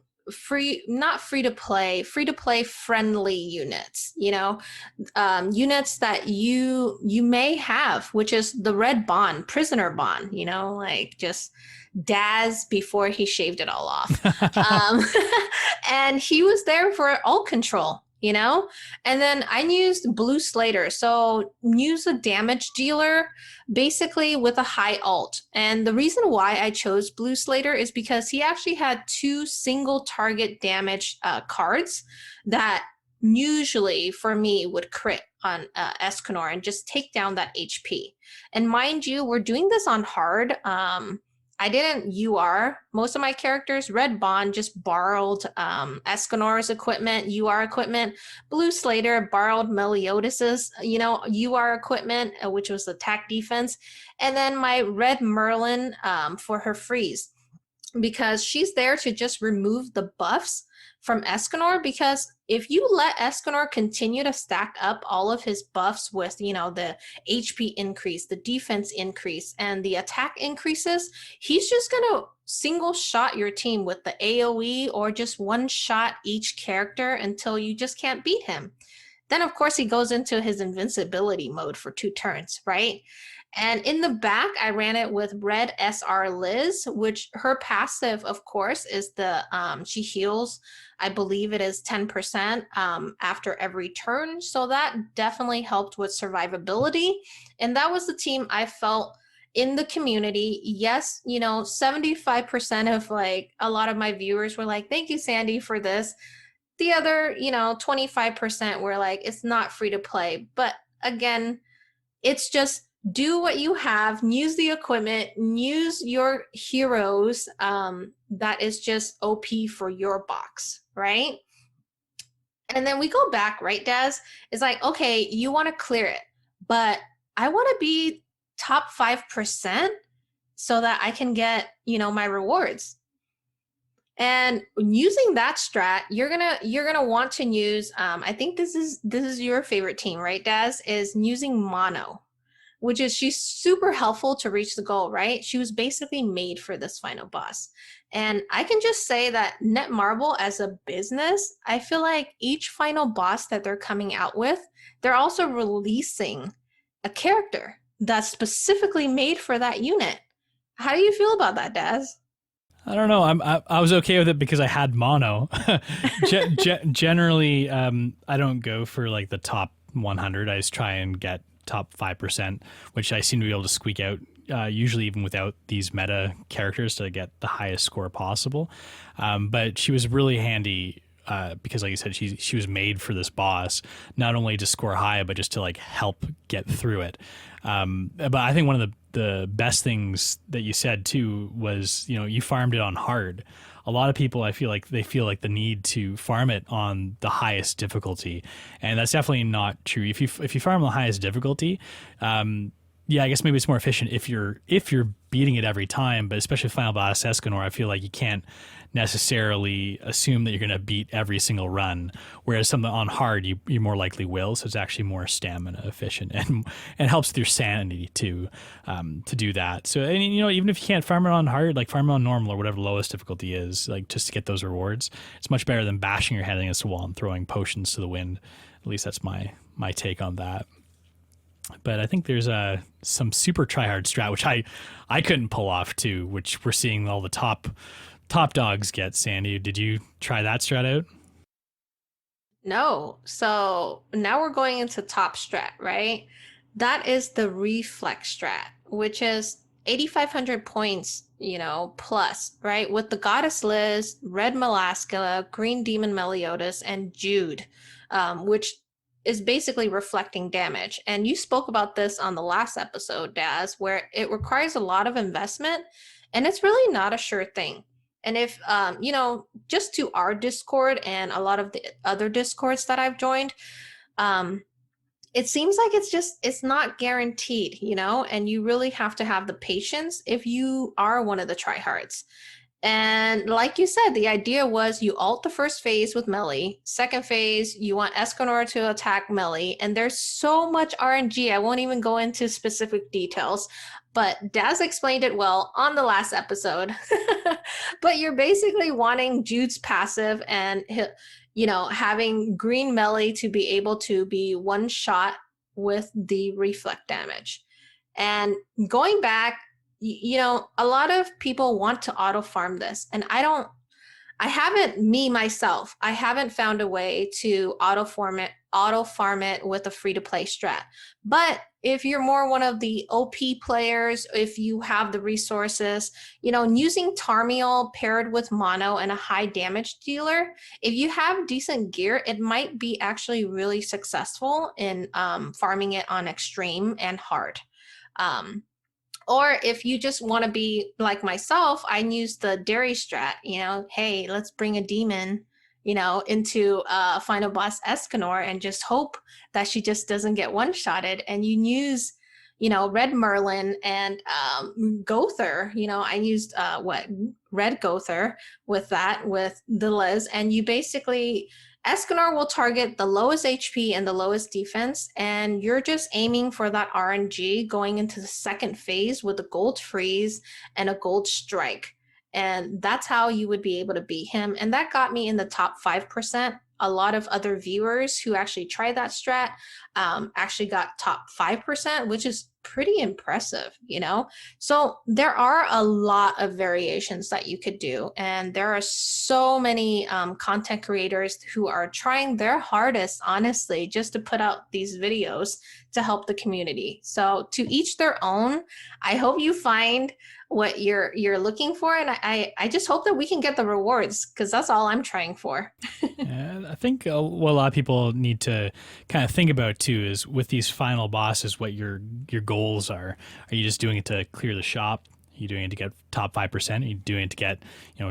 not free to play friendly units, you know, units that you may have, which is the red bond, prisoner bond, you know, like just Daz before he shaved it all off. And he was there for ult control, you know? And then I used Blue Slater. So use a damage dealer basically with a high ult. And the reason why I chose Blue Slater is because he actually had 2 single target damage cards that usually for me would crit on Escanor and just take down that HP. And mind you, we're doing this on hard. I didn't UR most of my characters. Red Bond just borrowed Escanor's equipment, UR equipment. Blue Slater borrowed Meliodas' UR equipment, which was attack defense. And then my Red Merlin for her freeze, because she's there to just remove the buffs from Escanor, because if you let Escanor continue to stack up all of his buffs with, the HP increase, the defense increase, and the attack increases, he's just going to single shot your team with the AoE or just one shot each character until you just can't beat him. Then, of course, he goes into his invincibility mode for 2 turns, right? And in the back, I ran it with Red SR Liz, which her passive, of course, is she heals, I believe it is 10% after every turn. So that definitely helped with survivability. And that was the team I felt in the community. Yes, 75% of a lot of my viewers were like, thank you, Sandy, for this. The other, 25% were like, it's not free to play. But again, it's just do what you have, use the equipment, use your heroes that is just OP for your box, right? And then we go back, right, Daz? It's like, okay, you want to clear it, but I want to be top 5% so that I can get, my rewards. And using that strat, you're gonna want to use. I think this is your favorite team, right, Daz? Is using Mono, which is she's super helpful to reach the goal, right? She was basically made for this final boss. And I can just say that Netmarble as a business, I feel like each final boss that they're coming out with, they're also releasing a character that's specifically made for that unit. How do you feel about that, Daz? I don't know. I was okay with it because I had mono. Generally, I don't go for like the top 100. I just try and get top 5%, which I seem to be able to squeak out, usually even without these meta characters, to get the highest score possible. But she was really handy because, like you said, she was made for this boss, not only to score high, but just to like help get through it. But I think one of the best things that you said too was, you farmed it on hard. A lot of people, I feel like they feel like the need to farm it on the highest difficulty, and that's definitely not true. If you farm the highest difficulty, yeah, I guess maybe it's more efficient if you're beating it every time. But especially Final Boss Escanor, I feel like you can't necessarily assume that you're going to beat every single run. Whereas something on hard, you more likely will. So it's actually more stamina efficient and helps with your sanity to do that. So, and even if you can't farm it on hard, like farm it on normal or whatever the lowest difficulty is, like just to get those rewards, it's much better than bashing your head against the wall and throwing potions to the wind. At least that's my take on that. But I think there's some super tryhard strat, which I couldn't pull off too, which we're seeing all the top dogs get. Sandy, did you try that strat out? No. So now we're going into top strat, right? That is the reflex strat, which is 8,500 points, plus, right? With the Goddess Liz, Red Malaska, Green Demon Meliodas, and Jude, which is basically reflecting damage. And you spoke about this on the last episode, Daz, where it requires a lot of investment and it's really not a sure thing. And if, just to our Discord and a lot of the other Discords that I've joined, it seems like it's not guaranteed, and you really have to have the patience if you are one of the tryhards. And like you said, the idea was you ult the first phase with melee. Second phase, you want Escanor to attack melee. And there's so much RNG. I won't even go into specific details, but Daz explained it well on the last episode. But you're basically wanting Jude's passive and, having green melee to be able to be one shot with the reflect damage. And going back, a lot of people want to auto farm this, and I haven't found a way to auto farm it with a free to play strat. But if you're more one of the OP players, if you have the resources, using Tarmiel paired with mono and a high damage dealer, if you have decent gear, it might be actually really successful in farming it on extreme and hard. Or if you just want to be like myself, I use the dairy strat, hey, let's bring a demon, into Final Boss Escanor and just hope that she just doesn't get one-shotted. And you use, Red Merlin and Gother. I used Red Gother with the Liz, and you basically Escanor will target the lowest HP and the lowest defense, and you're just aiming for that RNG going into the second phase with a gold freeze and a gold strike. And that's how you would be able to beat him. And that got me in the top 5%. A lot of other viewers who actually tried that strat actually got top 5%, which is pretty impressive, So there are a lot of variations that you could do. And there are so many content creators who are trying their hardest, honestly, just to put out these videos to help the community. So to each their own. I hope you find what you're looking for, and I just hope that we can get the rewards, because that's all I'm trying for. I think what a lot of people need to kind of think about too is with these final bosses, what your goals are. Are you just doing it to clear the shop? Are you doing it to get top 5%? Are you doing it to get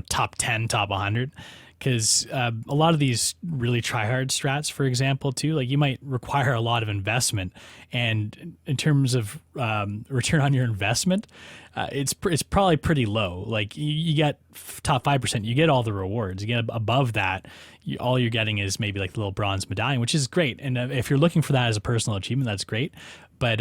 top 10, top 100? Because a lot of these really try-hard strats, for example, too, like you might require a lot of investment, and in terms of return on your investment, it's probably pretty low. Like you get top 5%, you get all the rewards. You get above that, all you're getting is maybe like the little bronze medallion, which is great. And if you're looking for that as a personal achievement, that's great. But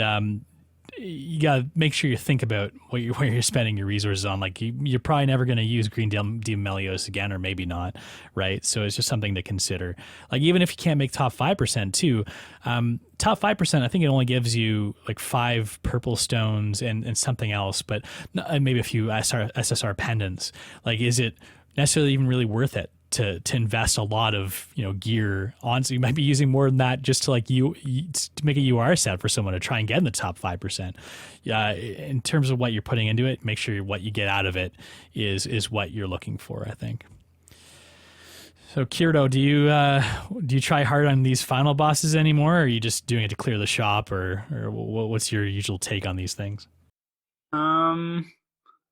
you gotta make sure you think about where you're spending your resources on. Like you're probably never going to use Green Demelios again, or maybe not, right? So it's just something to consider. Like even if you can't make top 5% too, top 5%, I think it only gives you like 5 purple stones and something else, but maybe a few SSR pendants. Like, is it necessarily even really worth it to invest a lot of gear on? So you might be using more than that just to to make a UR set for someone to try and get in the top 5%. In terms of what you're putting into it, make sure what you get out of it is what you're looking for, I think. So Kirito, do you try hard on these final bosses anymore, or are you just doing it to clear the shop, or what's your usual take on these things?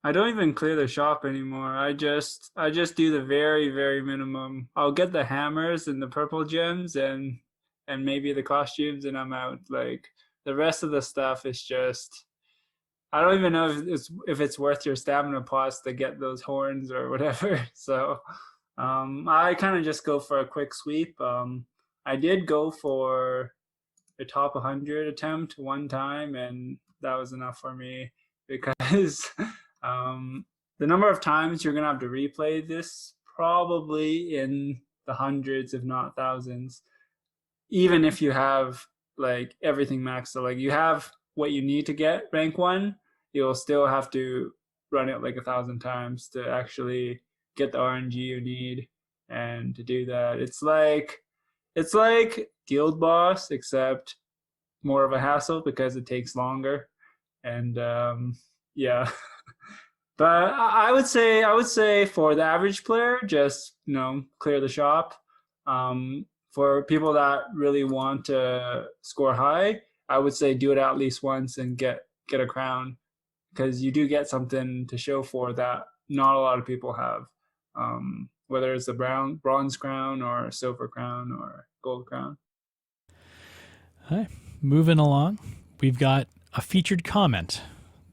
I don't even clear the shop anymore. I just do the very, very minimum. I'll get the hammers and the purple gems and maybe the costumes, and I'm out. Like the rest of the stuff is just, I don't even know if it's worth your stamina pots to get those horns or whatever. So I kind of just go for a quick sweep. I did go for a top 100 attempt one time, and that was enough for me, because the number of times you're gonna have to replay this, probably in the hundreds, if not thousands, even if you have like everything maxed. So like you have what you need to get rank 1, you'll still have to run it like 1,000 times to actually get the RNG you need. And to do that, it's like Guild Boss, except more of a hassle because it takes longer. And yeah. But I would say for the average player, just clear the shop. For people that really want to score high, I would say do it at least once and get a crown, because you do get something to show for that not a lot of people have. Whether it's a bronze crown or a silver crown or gold crown. All right, moving along, we've got a featured comment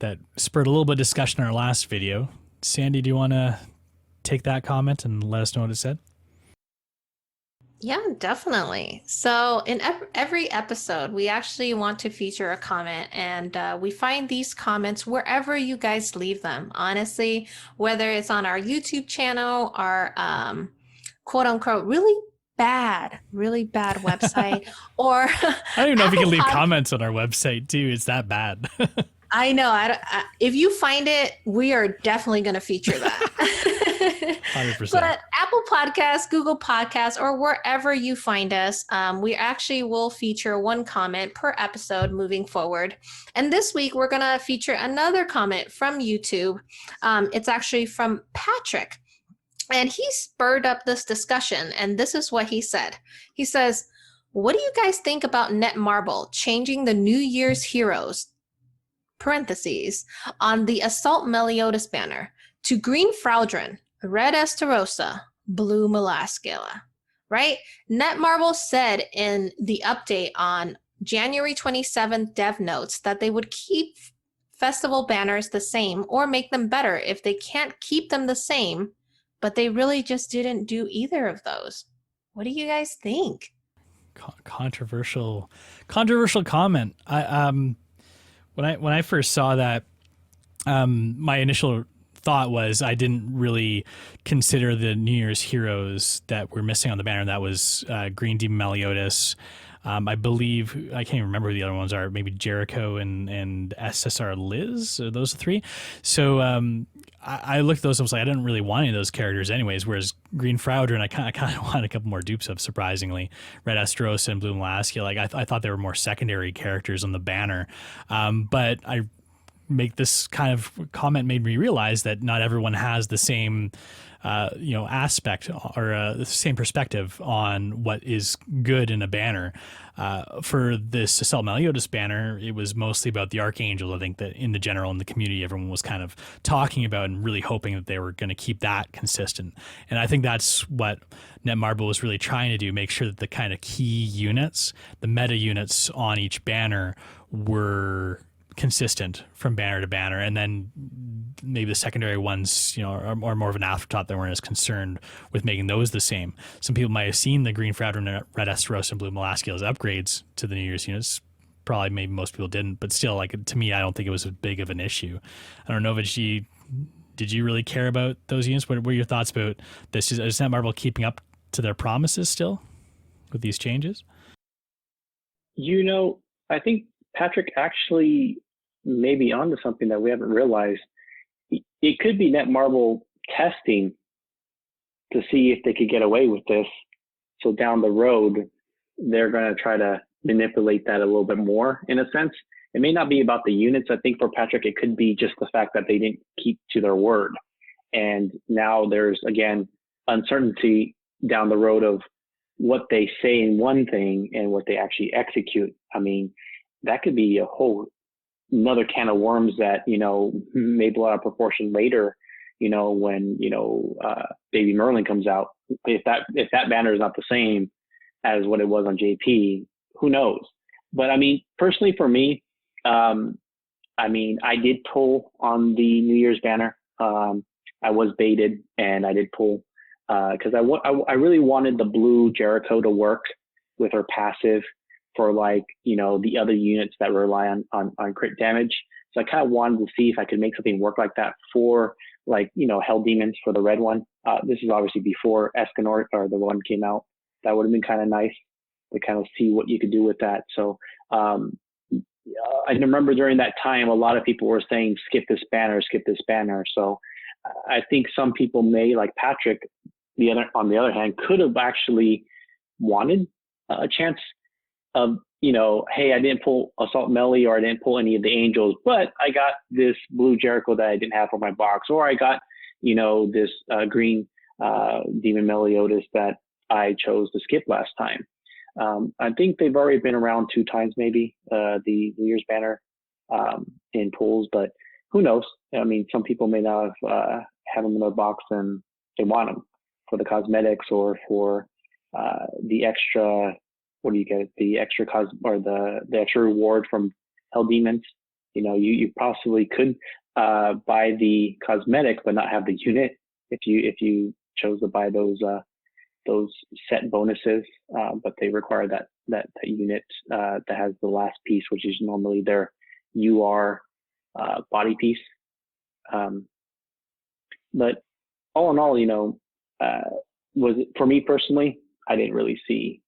that spurred a little bit of discussion in our last video. Sandy, do you want to take that comment and let us know what it said? Yeah, definitely. So in every episode, we actually want to feature a comment, and we find these comments wherever you guys leave them. Honestly, whether it's on our YouTube channel, our quote unquote really bad website, or I don't even know if you can leave comments on our website too. It's that bad. I know. If you find it, we are definitely going to feature that. 100%. But Apple Podcasts, Google Podcasts, or wherever you find us, we actually will feature one comment per episode moving forward. And this week, we're going to feature another comment from YouTube. It's actually from Patrick. And he spurred up this discussion, and this is what he said. He says, "What do you guys think about Netmarble changing the New Year's heroes, parentheses, on the Assault Meliodas banner to green Fraudrin, red Estarossa, blue Melascula," right? Netmarble said in the update on January 27th dev notes that they would keep festival banners the same or make them better if they can't keep them the same, but they really just didn't do either of those. What do you guys think? Controversial comment. When I first saw that, my initial thought was I didn't really consider the New Year's heroes that were missing on the banner. That was Green Demon Meliodas. I believe, I can't even remember who the other ones are, maybe Jericho and SSR Liz, or those three. So I looked at those and was like, I didn't really want any of those characters anyways, whereas Green Frowder, and I kind of wanted a couple more dupes of, surprisingly, Red Esteros and Blue Malaskia. Like, I thought they were more secondary characters on the banner. But I make this kind of comment made me realize that not everyone has the same aspect or the same perspective on what is good in a banner. For this Assault Meliodas banner, it was mostly about the Archangels. I think that in the general, in the community, everyone was kind of talking about and really hoping that they were going to keep that consistent. And I think that's what Netmarble was really trying to do, make sure that the kind of key units, the meta units on each banner, were consistent from banner to banner, and then maybe the secondary ones, are more of an afterthought. They weren't as concerned with making those the same. Some people might have seen the Green Frowder and Red Esteros and Blue Malaskia as upgrades to the New Year's units. Probably, maybe most people didn't, but still, like, to me, I don't think it was as big of an issue. I don't know, Novage, did you really care about those units? What were your thoughts about this? Is Netmarble keeping up to their promises still with these changes? I think Patrick actually may be onto something that we haven't realized. It could be Netmarble testing to see if they could get away with this. So down the road, they're going to try to manipulate that a little bit more, in a sense. It may not be about the units. I think for Patrick, it could be just the fact that they didn't keep to their word. And now there's, again, uncertainty down the road of what they say in one thing and what they actually execute. I mean, that could be another can of worms that, may blow out of proportion later, when, Baby Merlin comes out. If that banner is not the same as what it was on JP, who knows? But I mean, personally for me, I did pull on the New Year's banner. I was baited and I did pull because I really wanted the blue Jericho to work with her passive for, like, the other units that rely on crit damage. So I kind of wanted to see if I could make something work like that for, like, Hell Demons for the red one. This is obviously before Escanor or the one came out. That would have been kind of nice to kind of see what you could do with that. So I remember during that time, a lot of people were saying, skip this banner. So I think some people may, like Patrick, on the other hand, could have actually wanted a chance of, hey, I didn't pull Assault Melee or I didn't pull any of the Angels, but I got this blue Jericho that I didn't have for my box, or I got, this green Demon Meliodas that I chose to skip last time. I think they've already been around 2 times, maybe, the New Year's banner in pulls, but who knows? I mean, some people may not have them in their box and they want them for the cosmetics or for the extra. What do you get? The extra the extra reward from Hell Demons. You possibly could buy the cosmetic but not have the unit if you chose to buy those set bonuses. But they require that unit that has the last piece, which is normally their UR body piece. But all in all, was it, for me personally, I didn't really see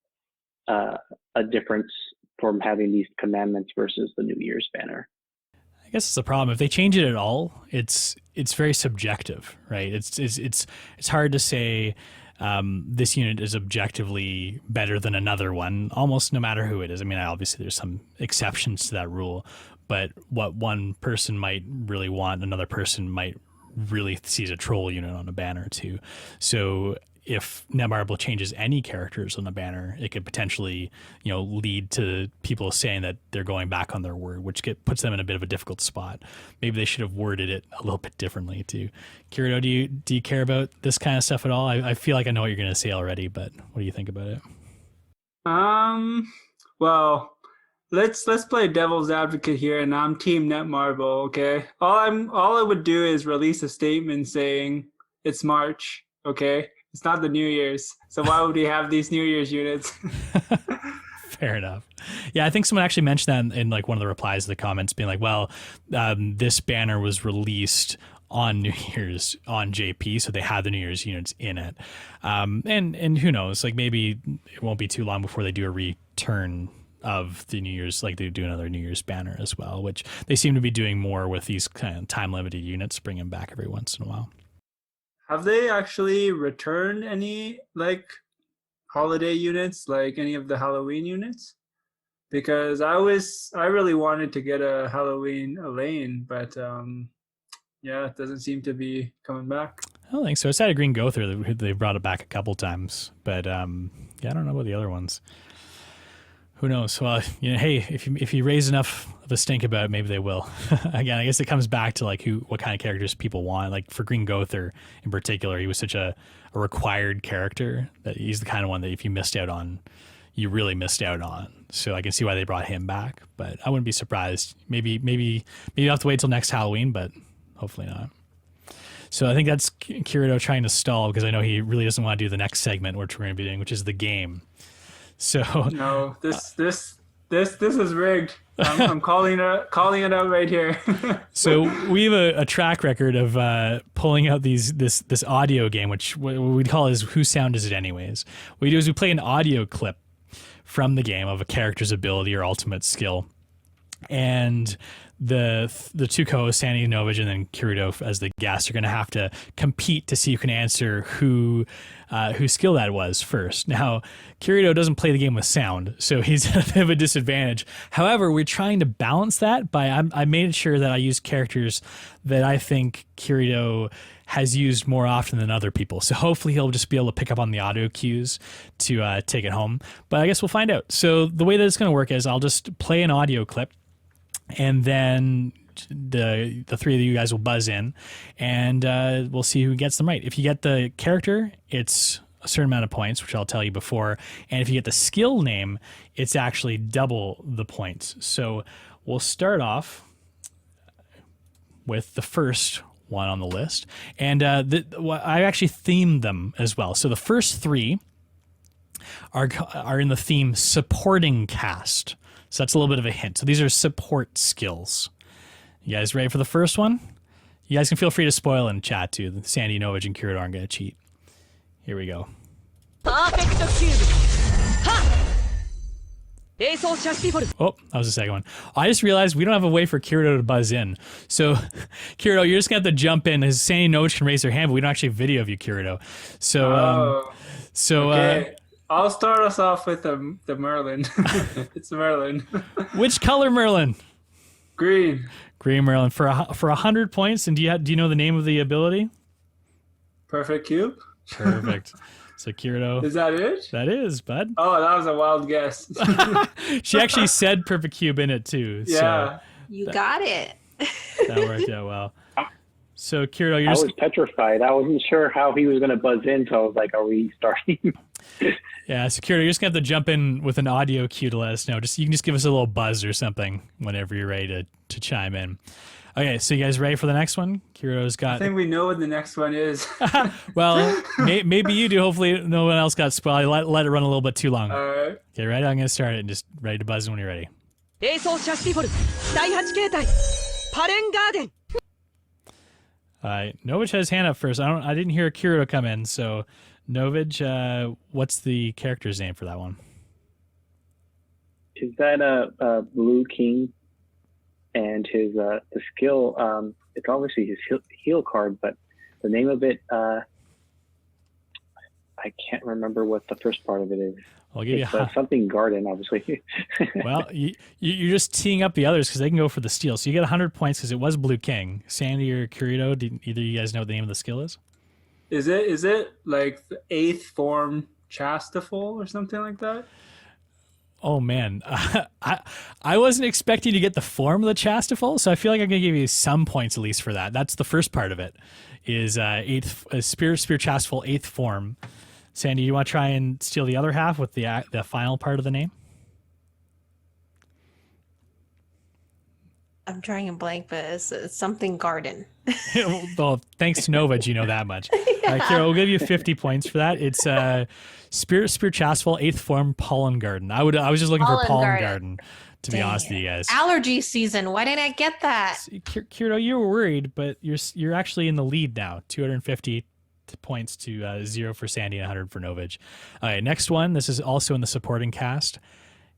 a difference from having these commandments versus the New Year's banner. I guess it's a problem. If they change it at all, it's very subjective, right? It's hard to say this unit is objectively better than another one, almost no matter who it is. I mean, obviously there's some exceptions to that rule, but what one person might really want, another person might really see as a troll unit on a banner too. So if Netmarble changes any characters on the banner, it could potentially, lead to people saying that they're going back on their word, which puts them in a bit of a difficult spot. Maybe they should have worded it a little bit differently too. Kirito, do you care about this kind of stuff at all? I feel like I know what you're going to say already, but what do you think about it? Well, let's play devil's advocate here, and I'm Team Netmarble. Okay, all I would do is release a statement saying it's March. Okay, it's not the New Year's, so why would we have these New Year's units? Fair enough. Yeah, I think someone actually mentioned that in like one of the replies to the comments, being like, well, this banner was released on New Year's on JP, so they had the New Year's units in it. And who knows, like maybe it won't be too long before they do a return of the New Year's, like they do another New Year's banner as well, which they seem to be doing more with these kind of time limited units, bring them back every once in a while. Have they actually returned any like holiday units, like any of the Halloween units? Because I really wanted to get a Halloween Elaine, but yeah, it doesn't seem to be coming back. I don't think so. It's out of Green Gother. They brought it back a couple times, but yeah, I don't know about the other ones. Who knows? Well, hey, if you raise enough of a stink about it, maybe they will. Again, I guess it comes back to like what kind of characters people want. Like for Green Gother in particular, he was such a required character that he's the kind of one that if you missed out on, you really missed out on. So I can see why they brought him back, but I wouldn't be surprised. Maybe you have to wait till next Halloween, but hopefully not. So I think that's Kirito trying to stall because I know he really doesn't want to do the next segment which we're going to be doing, which is the game. So no, this is rigged. I'm calling it out right here. So we have a track record of pulling out this audio game, which what we call is Whose Sound Is It Anyways? What we do is we play an audio clip from the game of a character's ability or ultimate skill, and the two co-hosts, Sandyy and Novage, and then Kirito as the guest, are going to have to compete to see who can answer whose skill that was first. Now, Kirito doesn't play the game with sound, so he's at a bit of a disadvantage. However, we're trying to balance that by I made sure that I use characters that I think Kirito has used more often than other people. So hopefully he'll just be able to pick up on the audio cues to take it home. But I guess we'll find out. So the way that it's going to work is I'll just play an audio clip, and then the three of you guys will buzz in, and we'll see who gets them right. If you get the character, it's a certain amount of points, which I'll tell you before. And if you get the skill name, it's actually double the points. So we'll start off with the first one on the list. And I actually themed them as well. So the first three are in the theme supporting cast. So that's a little bit of a hint. So these are support skills. You guys ready for the first one? You guys can feel free to spoil in chat too. Sandyy, Novage, and Kirito aren't going to cheat. Here we go. Oh, that was the second one. I just realized we don't have a way for Kirito to buzz in. So, Kirito, you're just going to have to jump in. As Sandyy and Novage can raise their hand, but we don't actually have video of you, Kirito. So, okay. I'll start us off with the Merlin. It's Merlin. Which color Merlin? Green. Green Merlin for 100 points. And do you know the name of the ability? Perfect Cube. Perfect. So Kirito. Is that it? That is, bud. Oh, that was a wild guess. She actually said Perfect Cube in it too. Yeah. So You got it. that worked out well. So Kirito, you're I just was petrified. I wasn't sure how he was going to buzz in, so I was like, "Are we starting?" Yeah, so Kirito, you're just gonna have to jump in with an audio cue to let us know. You can just give us a little buzz or something whenever you're ready to chime in. Okay, so you guys ready for the next one? Kirito's got. I think we know what the next one is. Well, maybe you do. Hopefully, no one else got spoiled. Let it run a little bit too long. All right. Okay, ready? I'm gonna start it and just ready to buzz when you're ready. All right, Novage has his hand up first. I didn't hear Kirito come in, so Novage, what's the character's name for that one? Is that a Blue King? And his the skill, it's obviously his heal card, but the name of it, I can't remember what the first part of it is. I'll give you something garden, obviously. Well, you're just teeing up the others because they can go for the steal. So you get 100 points because it was Blue King. Sandyy or Kirito, do either of you guys know what the name of the skill is? Is it like the 8th form Chastaful or something like that? Oh man, I wasn't expecting to get the form of the Chastaful, so I feel like I'm gonna give you some points at least for that. That's the first part of it. Is Spear Chastaful 8th form. Sandyy, you want to try and steal the other half with the final part of the name? I'm drawing a blank, but it's something garden. Well, thanks to Novage, you know that much. Yeah. Kira, we'll give you 50 points for that. It's Spirit Chasval 8th Form Pollen Garden. I was just looking for Pollen Pollen Garden. Garden, to be honest with you guys. Allergy season. Why didn't I get that? Kirito, you were worried, but you're actually in the lead now. 250 points to 0 for Sandyy and 100 for Novage. All right, next one. This is also in the supporting cast.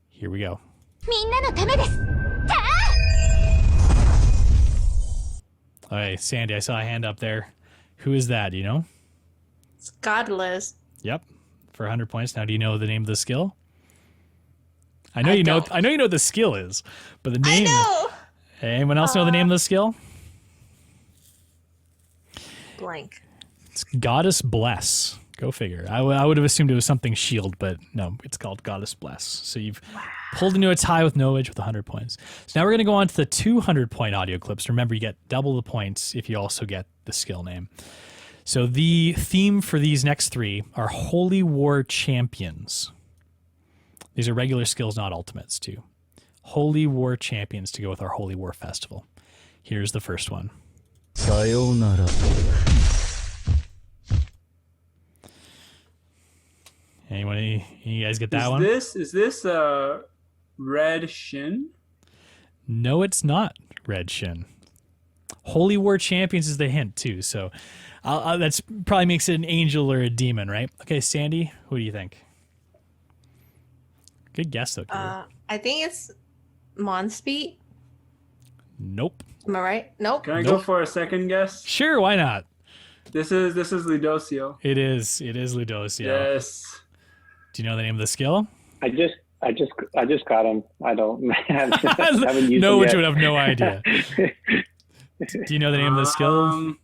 Here we go. みんなのためです。 All right, Sandy, I saw a hand up there. Who is that? Do you know? It's godless. Yep, for 100 points. Now, do you know the name of the skill? I know you know what the skill is, but the name. I know. Anyone else know the name of the skill? Blank. It's Goddess Bless. Go figure. I would have assumed it was something shield, but no, it's called Goddess Bless. So you've pulled into a tie with Novage with 100 points. So now we're going to go on to the 200-point audio clips. Remember, you get double the points if you also get the skill name. So the theme for these next three are Holy War Champions. These are regular skills, not ultimates, too. Holy War Champions to go with our Holy War Festival. Here's the first one. Sayonara. Anyone, you guys get that one? Is this Red Shin? No, it's not Red Shin. Holy War Champions is the hint, too. So that's probably makes it an angel or a demon, right? Okay, Sandy, who do you think? Good guess, though. Kira. I think it's Monspeed. Nope. Am I right? Nope. Can I go for a second guess? Sure, why not? This is Ludocio. It is Ludocio. Yes. Do you know the name of the skill? I just got him. I don't haven't used No, him which yet. would have no idea. Do you know the name of the skill?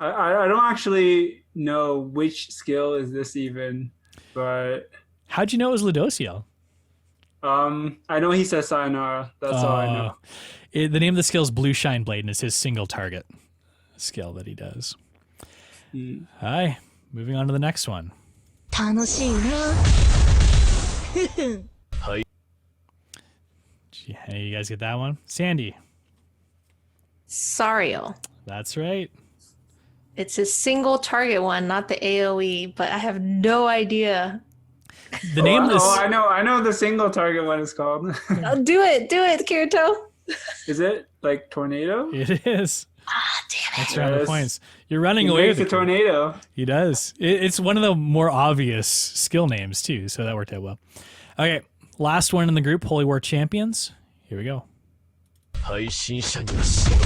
I don't actually know which skill is this even, but How'd you know it was Ludocio? I know he says sayonara. That's all I know. The name of the skill is Blue Shine Blade, and it's his single target skill that he does. Hi, moving on to the next one. 楽しいな。 Hey, you guys get that one? Sandy. Sariel. That's right. It's a single target one, not the AoE, but I have no idea. The name of this. Oh, I know the single target one is called. Oh, do it, Kirito. Is it like tornado? It is. Ah, damn it. That's round of Yes. points. You're running He away makes with a it. tornado. He does. It's one of the more obvious skill names, too, so that worked out well. Okay, last one in the group, Holy War Champions. Here we go. 配信者にはしろ。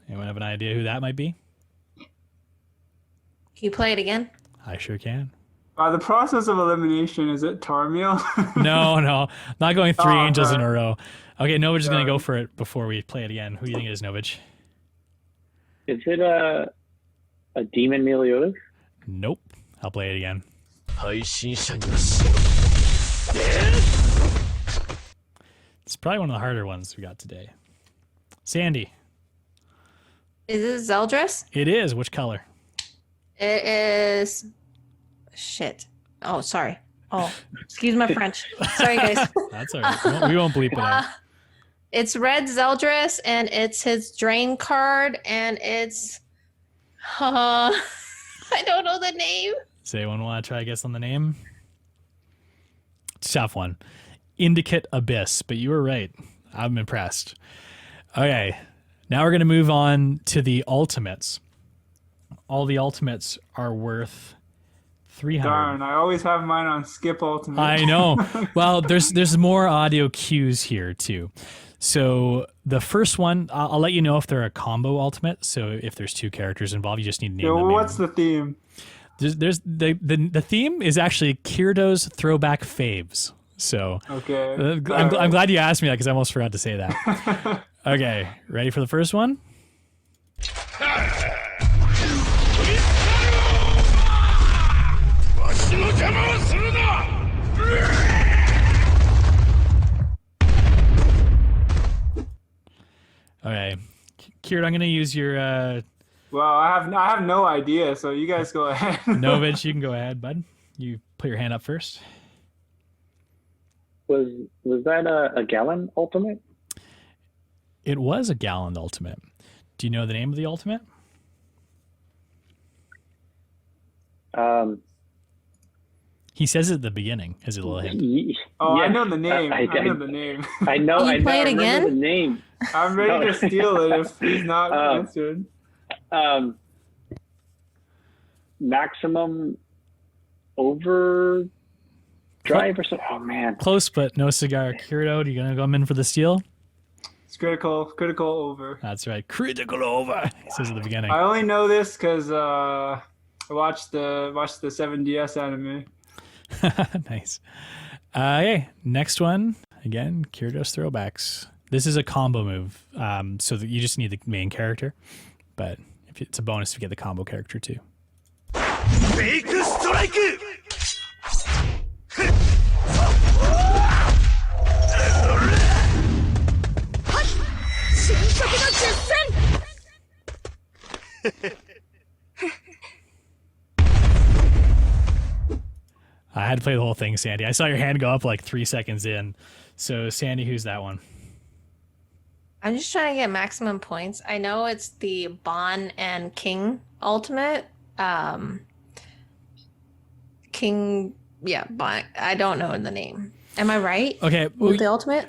Anyone have an idea who that might be? Can you play it again? I sure can. The process of elimination, is it Tarmiel? No, not going three Oh, angels in man. a row. Okay, Novage is going to go for it before we play it again. Who do you think it is, Novage? Is it a demon Meliodas? Nope. I'll play it again. 配信者にはしろ。 It's probably one of the harder ones we got today. Sandy. Is it Zeldris? It is. Which color? It is. Shit. Oh, sorry. Oh, excuse my French. Sorry, guys. That's all right. We won't bleep it out. It's red Zeldris, and it's his drain card, and it's. I don't know the name. Does anyone want to try a guess on the name? It's a tough one. Indicate Abyss, but you were right. I'm impressed. Okay, now we're going to move on to the ultimates. All the ultimates are worth 300. Darn, I always have mine on skip ultimate. I know. Well, there's more audio cues here too. So the first one, I'll let you know if they're a combo ultimate. So if there's two characters involved, you just need to name Yo, them. what's the theme? There's the theme is actually Kirito's throwback faves. So Okay. I'm glad you asked me that because I almost forgot to say that. Okay, ready for the first one? Okay, Kirito, I'm gonna use your Well, I have no idea, so you guys go ahead. Novage. You can go ahead, bud. You put your hand up first. was that a Gallon ultimate? It was a Gallon ultimate. Do you know the name of the ultimate? He says it at the beginning as a little hint. Oh, yeah, I know the name. I know the name. I know. Can you play it I remember again? the name. I'm ready to steal it if he's not answered. Maximum overdrive or something. Oh man, Close, but no cigar. Kirito, are you gonna come in for the steal? It's critical over. That's right. Critical over. He says at the beginning. I only know this because I watched the 7DS anime. Nice. Okay, next one. Again, Kirito's throwbacks. This is a combo move, so that you just need the main character, but if it's a bonus if you get the combo character too. Fake strike! I had to play the whole thing, Sandy. I saw your hand go up like 3 seconds in. So, Sandy, who's that one? I'm just trying to get maximum points. I know it's the Bon and King ultimate. King, yeah, Bon. I don't know the name. Am I right? Okay, With the ultimate?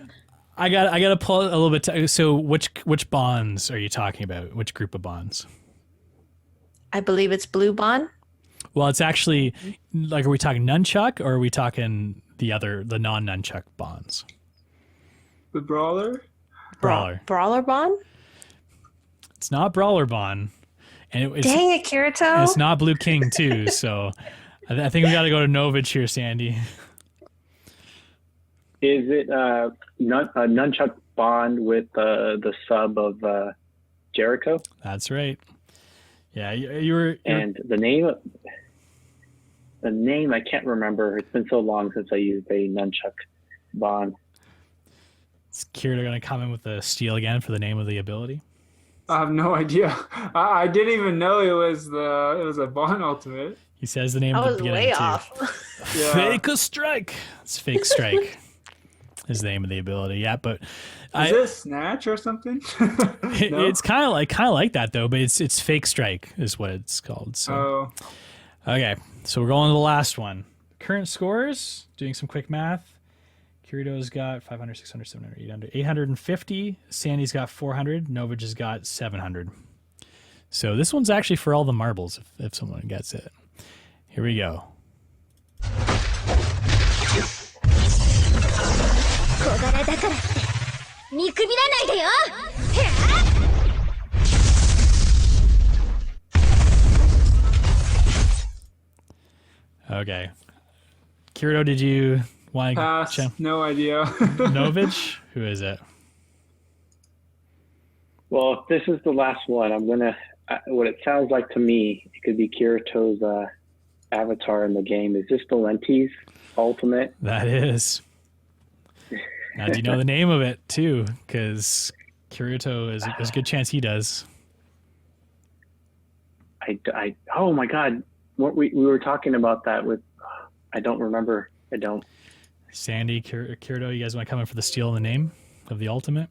I got to pull a little bit. So, which bonds are you talking about? Which group of bonds? I believe it's Blue Bon. Well, it's actually like, are we talking nunchuck or are we talking the non-nunchuck bonds? The brawler. Brawler. Bon? It's not Brawler Bond. And it's, Dang it, Kirito. it's not Blue King too. So I think we got to go to Novage here, Sandy. is it a nunchuck bond with the sub of Jericho? That's right. Yeah, you were. And the name I can't remember. It's been so long since I used a nunchuck bond. Is Kirito going to come in with the steal again for the name of the ability? I have no idea. I didn't even know it was a Bon ultimate. He says the name I at the was beginning way too. off. Yeah. Fake a strike. It's fake strike. Is the name of the ability. Yeah, but Is it Snatch or something? No? it's kind of like that though. But it's fake strike is what it's called. So Oh, okay, so we're going to the last one. Current scores. Doing some quick math. Kirito's got 500, 600, 700, 800, 850. Sandy's got 400. Novage has got 700. So this one's actually for all the marbles if someone gets it. Here we go. 小柄だからって見くびらないでよ。 Okay. Kirito, did you want to pass. check? No idea. Novage? Who is it? Well, if this is the last one, I'm gonna. What it sounds like to me, it could be Kirito's avatar in the game. Is this the Lentes ultimate? That is. Now, do you know the name of it too? Because Kirito there's a good chance he does. Oh my God, what we were talking about that with. I don't remember. I don't. Sandy, Kirito, you guys want to come in for the steal of the name of the ultimate?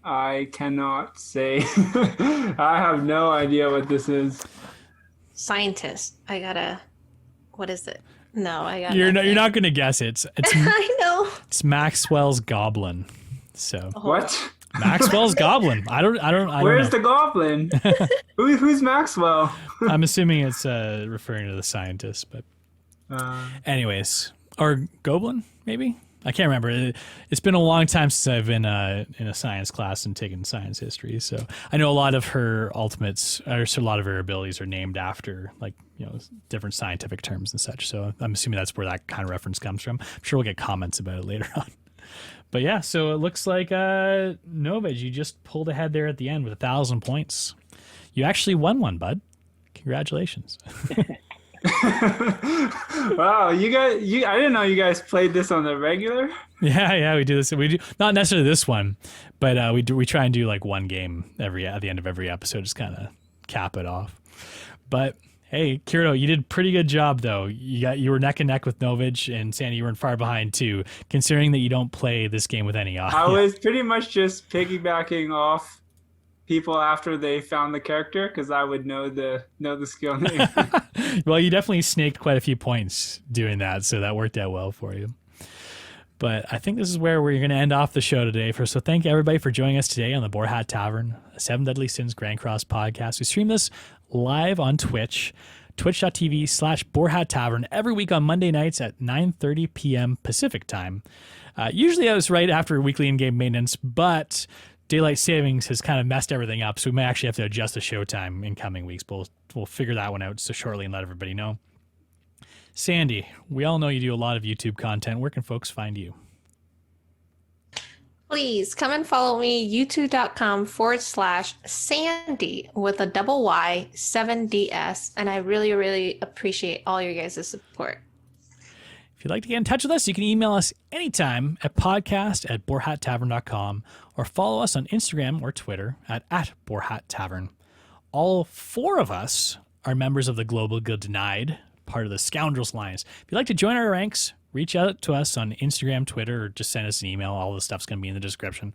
I cannot say. I have no idea what this is. Scientist. What is it? No, I got You're not going to guess it. It's I know. it's Maxwell's Goblin. So What? Maxwell's Goblin. I don't Where's know. the goblin? Who's Maxwell? I'm assuming it's referring to the scientist, but anyways, or Goblin maybe. I can't remember. It's been a long time since I've been in a science class and taken science history. So I know a lot of her ultimates, or a lot of her abilities are named after different scientific terms and such. So I'm assuming that's where that kind of reference comes from. I'm sure we'll get comments about it later on. But yeah, so it looks like Novage, you just pulled ahead there at the end with 1,000 points. You actually won one, bud. Congratulations. Wow, I didn't know you guys played this on the regular. Yeah, we do this. We do not necessarily this one, but we try and do like one game at the end of every episode, just kind of cap it off. But Hey, Kirito, you did a pretty good job though. You were neck and neck with Novage, and Sandy, you weren't far behind too, considering that you don't play this game with any audio. I was pretty much just piggybacking off people after they found the character because I would know the skill name. Well, you definitely snaked quite a few points doing that, so that worked out well for you. But I think this is where we're going to end off the show today. So thank everybody for joining us today on the Boar Hat Tavern, a 7 Deadly Sins Grand Cross podcast. We stream this live on Twitch, twitch.tv/Boar Hat Tavern every week on Monday nights at 9:30 p.m. Pacific time. Usually that was right after weekly in-game maintenance, but daylight savings has kind of messed everything up, so we may actually have to adjust the show time in coming weeks, but we'll figure that one out so shortly and let everybody know. Sandy, we all know you do a lot of YouTube content. Where can folks find you? Please come and follow me, youtube.com/Sandy with a double Y 7DS. And I really, really appreciate all your guys' support. If you'd like to get in touch with us, you can email us anytime at podcast@boarhattavern.com or follow us on Instagram or Twitter at @boarhattavern. All 4 of us are members of the Global Good Denied, part of the Scoundrels Alliance. If you'd like to join our ranks, reach out to us on Instagram, Twitter, or just send us an email. All the stuff's going to be in the description.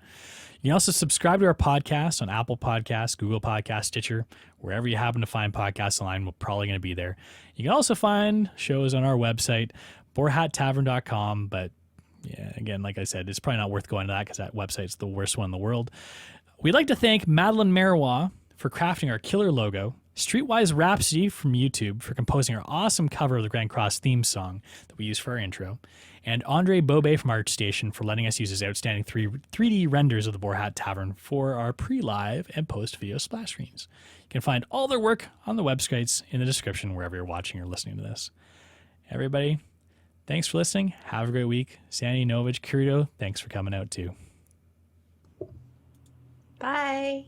You can also subscribe to our podcast on Apple Podcasts, Google Podcasts, Stitcher, wherever you happen to find podcasts online. We're probably going to be there. You can also find shows on our website, boarhattavern.com. But yeah, again, like I said, it's probably not worth going to that because that website's the worst one in the world. We'd like to thank Madeline Marois for crafting our killer logo, Streetwise Rhapsody from YouTube for composing our awesome cover of the Grand Cross theme song that we use for our intro, and Andre Bobe from ArtStation for letting us use his outstanding 3D renders of the Boar Hat Tavern for our pre-live and post-video splash screens. You can find all their work on the websites in the description wherever you're watching or listening to this. Everybody, thanks for listening. Have a great week. Sandyy, Novage, Kirito, thanks for coming out too. Bye.